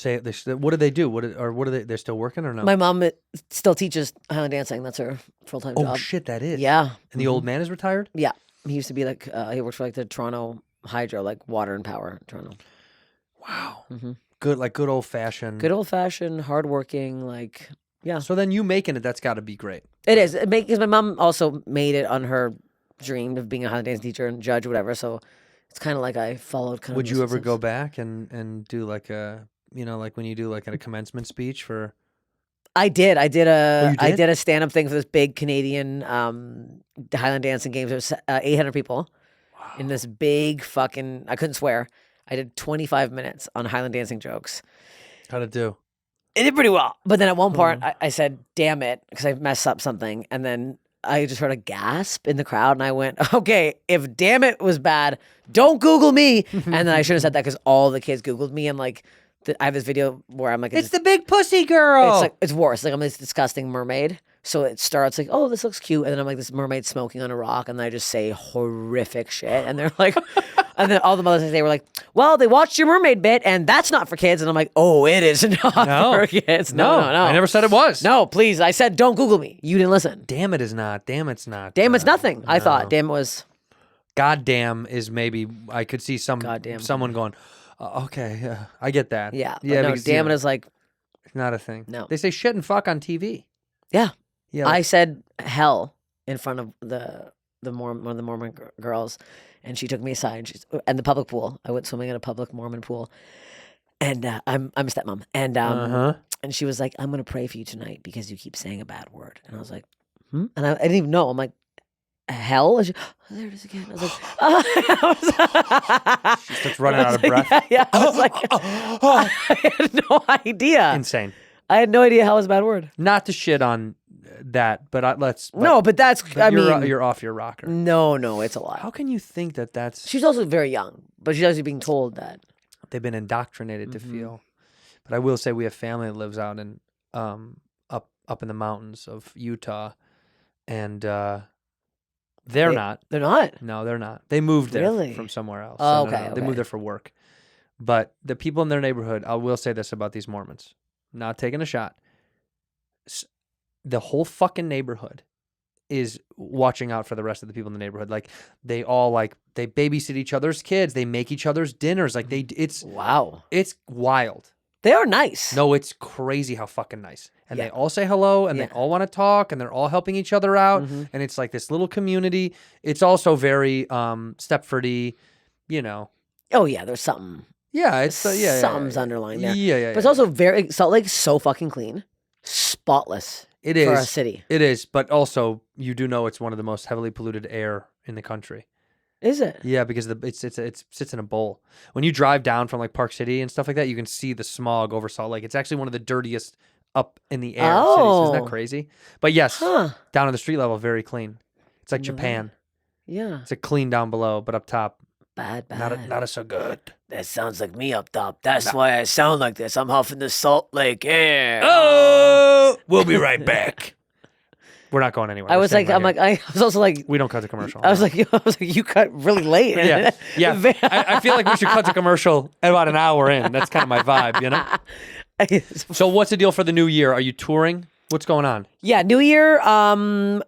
What do they do? What are they? They're still working or no? My mom still teaches Highland dancing. That's her full-time job. Oh shit, that is. Yeah. And the old man is retired. Yeah. He used to be like, he worked for like the Toronto Hydro, like water and power in Toronto. Wow. Mm-hmm. Good old fashioned. Good old-fashioned, hardworking, like, yeah. So then you making it, that's got to be great. It is. Because my mom also made it on her dream of being a Highland dance teacher and judge, whatever. So it's kind of like I followed kind of. Would the you ever footsteps. go back and do like a, like when you do like a commencement speech for? I did. I did you I did? did a stand-up thing for this big Canadian Highland dancing games. There was 800 people in this big fucking. I couldn't swear. I did 25 minutes on Highland dancing jokes. How'd it do? It did pretty well. But then at one part, Mm. I said, damn it, because I messed up something. And then I just heard a gasp in the crowd. And I went, okay, if damn it was bad, don't Google me. And then I should have said that because all the kids Googled me. And like, I have this video where I'm like, It's the big pussy girl. it's like, it's worse. Like I'm this disgusting mermaid. So it starts like, oh, this looks cute. And then I'm like this mermaid smoking on a rock. And then I just say horrific shit. And they're like, and then all the mothers, they were like, well, they watched your mermaid bit and that's not for kids. And I'm like, oh, it is not No. for kids. No. I never said it was. No, please. I said, don't Google me. You didn't listen. Damn it is not. Damn it's not. Damn, it's nothing. I no. thought. Damn, it was. Goddamn is maybe I could see Goddamn. someone going, okay, I get that. Yeah. Yeah. No, because, damn it is like, it's not a thing. No. They say shit and fuck on TV. yeah. Yeah. I said hell in front of one of the Mormon girls, and she took me aside. And the public pool. I went swimming in a public Mormon pool, and I'm a stepmom, and and she was like, "I'm gonna pray for you tonight because you keep saying a bad word." And I was like, "Hmm?" And I didn't even know. I'm like, "Hell?" And she, oh, there it is again. I was like, She starts running out of breath. Yeah. I was like, I had no idea. Insane. I had no idea how it was a bad word. Not to shit on that, but let's. No, but that's. I mean, you're off your rocker. no, it's a lot. How can you think that that's? She's also very young, but she's actually being told that. They've been indoctrinated to Mm-hmm. feel. But I will say we have family that lives out in up in the mountains of Utah, and they're not. They're not. No, they're not. They moved there Really? from somewhere else. Oh, So no, okay, They okay. moved there for work. But the people in their neighborhood, I will say this about these Mormons. Not taking a shot. The whole fucking neighborhood is watching out for the rest of the people in the neighborhood. Like they all they babysit each other's kids. They make each other's dinners. Like it's Wow. wild. They are nice. No, it's crazy how fucking nice. And Yeah. they all say hello and they Yeah. all want to talk and they're all helping each other out. Mhm. And it's like this little community. It's also very Stepford-y, Oh yeah, there's something. Yeah, it's yeah. Something's underlying there. Yeah. But it's also very Salt Lake's so fucking clean, spotless. It is for a city. It is, but also you do know it's one of the most heavily polluted air in the country. Is it? Yeah, because it sits in a bowl. When you drive down from like Park City and stuff like that, you can see the smog over Salt Lake. It's actually one of the dirtiest up in the air cities. Isn't Oh. that crazy? But yes, Huh. down on the street level, very clean. It's like No Japan. Yeah. It's like clean down below, but up top, Bad. Not a so good. That sounds like me up top. That's why I sound like this. I'm huffing the Salt Lake air. Oh, we'll be right back. We're not going anywhere. I We're was staying like, right I here. was also like, We don't cut to commercial. I was like, you cut really late. Yeah. I feel like we should cut to commercial at about an hour in. That's kind of my vibe, you know? So what's the deal for the new year? Are you touring? What's going on? Yeah, New Year.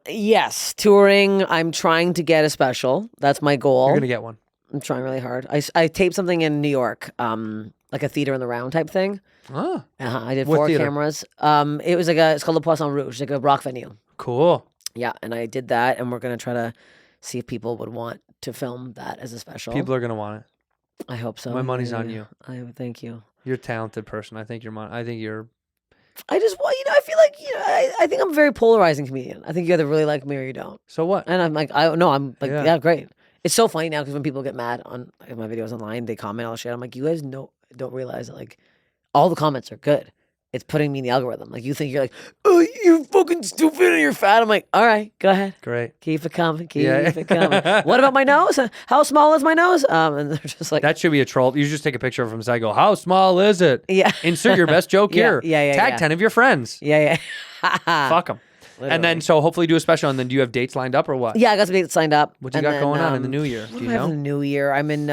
Yes, touring. I'm trying to get a special. That's my goal. You're going to get one. I'm trying really hard. I taped something in New York, like a theater in the round type thing. Oh, I did What 4 theater? cameras. It was it's called Le Poisson Rouge, like a rock venue. cool. Yeah, and I did that, and we're gonna try to see if people would want to film that as a special. People are going to want it. I hope so. My money's on you. I thank you. You're a talented person. I think you're. I just want I feel like I think I'm a very polarizing comedian. I think you either really like me or you don't. So what? And I'm like, I'm like, Yeah. yeah, great. It's so funny now because when people get mad on my videos online, they comment all the shit. I'm like, you guys don't realize that like all the comments are good. It's putting me in the algorithm. Like you think you're like, oh, you're fucking stupid and you're fat. I'm like, all right, go ahead. Great. Keep it coming. Keep Yeah. it coming. What about my nose? How small is my nose? And they're just like, That should be a troll. You just take a picture of him and go, how small is it? Yeah. Insert your best joke Yeah, here. yeah, Tag yeah. 10 of your friends. yeah. Fuck them. And then, so hopefully do a special. And then do you have dates lined up or what? Yeah, I got some dates signed up. What you And got then, going on in the new year? What Do you do I have in know? the new year? I'm in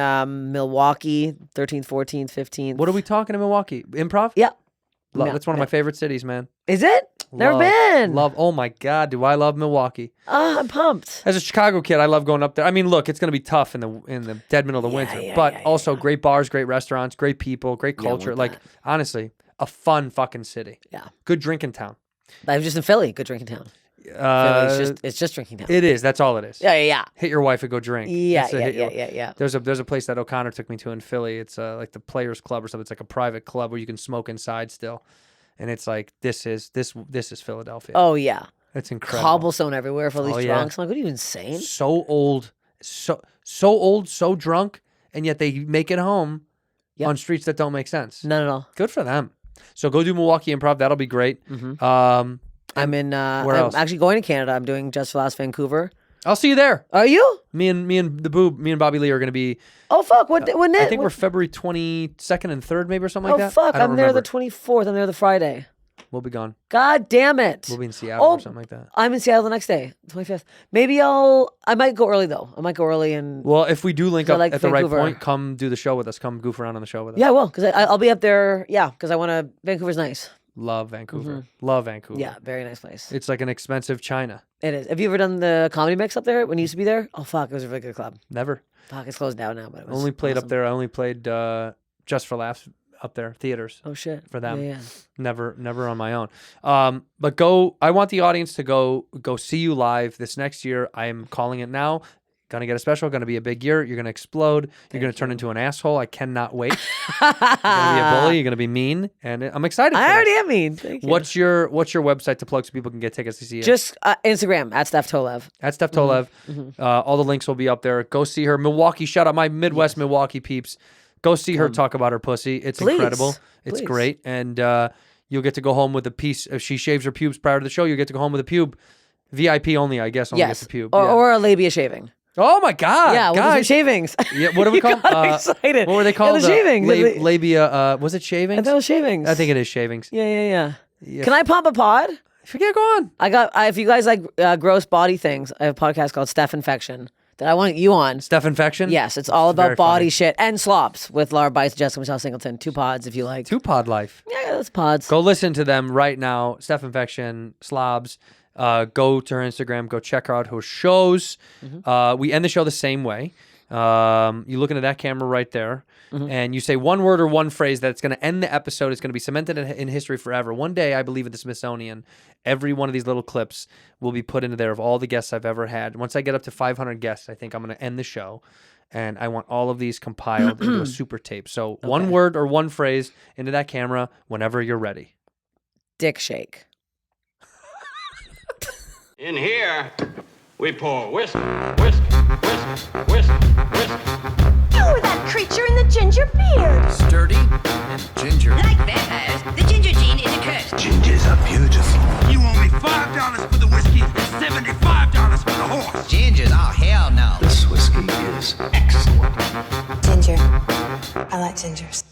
Milwaukee, 13th, 14th, 15th. What are we talking in Milwaukee? Improv? Yeah. Love, Yeah, that's one of my favorite cities, man. Is it? Never Love- been. Love. Oh my God, do I love Milwaukee? I'm pumped. As a Chicago kid, I love going up there. I mean, look, it's going to be tough in the dead middle of the winter, but also great bars, great restaurants, great people, great Yeah, I culture. want Like that. honestly, a fun fucking city. Yeah. Good drinking town. I was just in Philly. Good drinking town. Philly, it's just drinking town. It is. That's all it is. Yeah. Hit your wife and go drink. Yeah, That's a hit your- yeah. There's a place that O'Connor took me to in Philly. It's like the Players Club or something. It's like a private club where you can smoke inside still, and it's like this is Philadelphia. Oh, yeah. It's incredible. Cobblestone everywhere for these Oh, yeah. drunks. I'm like, what are you, insane? So old, so old, so drunk, and yet they make it home Yep. on streets that don't make sense. Not at all. Good for them. So go do Milwaukee Improv. That'll be great. I'm in. Where I'm else? actually going to Canada. I'm doing Just for Laughs Vancouver. I'll see you there. Are you? Me and Bobby Lee are going to be. Oh fuck! When I think we're February 22nd and 3rd, maybe or something like Oh that. fuck! I don't I'm there remember. the 24th. I'm there the Friday. We'll be gone. God damn it! We'll be in Seattle or something like that. I'm in Seattle the next day, 25th. Maybe I might go early though. I might go early and. Well, if we do link So, up like, at the right Vancouver. point, come do the show with us. Come goof around on the show with us. Yeah, I will because I'll be up there. Yeah, because I want to. Vancouver's nice. Love Vancouver. Love Vancouver. Yeah, very nice place. It's like an expensive China. It is. Have you ever done the comedy mix up there when you used to be there? Oh fuck, it was a really good club. Never. Fuck, it's closed down now, but it was Only played up awesome. there. I only played Just for Laughs up there, theaters. Oh shit. For them. Yeah. Never on my own. But go. I want the audience to go see you live this next year. I am calling it now. Gonna get a special. Gonna be a big year. You're gonna explode. You're gonna turn into an asshole. I cannot wait. You're gonna be a bully. You're gonna be mean, and I'm excited. I for already this. am mean. Thank you. What's your website to plug so people can get tickets to see you? Just Instagram at Steph Tolev. At Steph Tolev. All the links will be up there. Go see her. Milwaukee. Shout out my Midwest Milwaukee peeps. Go see her talk about her pussy. It's Please. incredible. It's Please. great. And you'll get to go home with a piece. If she shaves her pubes prior to the show, you'll get to go home with a pube. VIP only, I guess. Only Yes. gets a pube. Or, Yeah. or a labia shaving. Oh my God. Yeah, with some guys. shavings. Yeah, what are we You called? got excited. What were they Yeah, called? the shavings. Labia. Was it shavings? I thought it was shavings. I think it is shavings. Yeah. Yeah. Can I pop a pod? Yeah, go on. If you guys like gross body things, I have a podcast called Steph Infection that I want you on. Steph Infection? Yes, it's all Very about body funny. shit and slops with Laura Bice, Jessica Michelle Singleton. 2 pods if you like. 2 Pod Life. Yeah, that's pods. Go listen to them right now. Steph Infection, Slobs. Go to her Instagram. Go check her out. Her shows. We end the show the same way. You look into that camera right there, and you say one word or one phrase that's going to end the episode. It's going to be cemented in history forever. One day, I believe at the Smithsonian, every one of these little clips will be put into there of all the guests I've ever had. Once I get up to 500 guests, I think I'm going to end the show. And I want all of these compiled into a super tape. So one word or one phrase into that camera whenever you're ready. Dick shake. In here, we pour whisk, whisk, whisk, whisk, whisk. You were that creature in the ginger beard. Sturdy and ginger. Like vampires, the ginger gene is a curse. Gingers are beautiful. You owe me $5 for the whiskey and $75 for the horse. Gingers? Oh, hell no. This whiskey is excellent. gingers.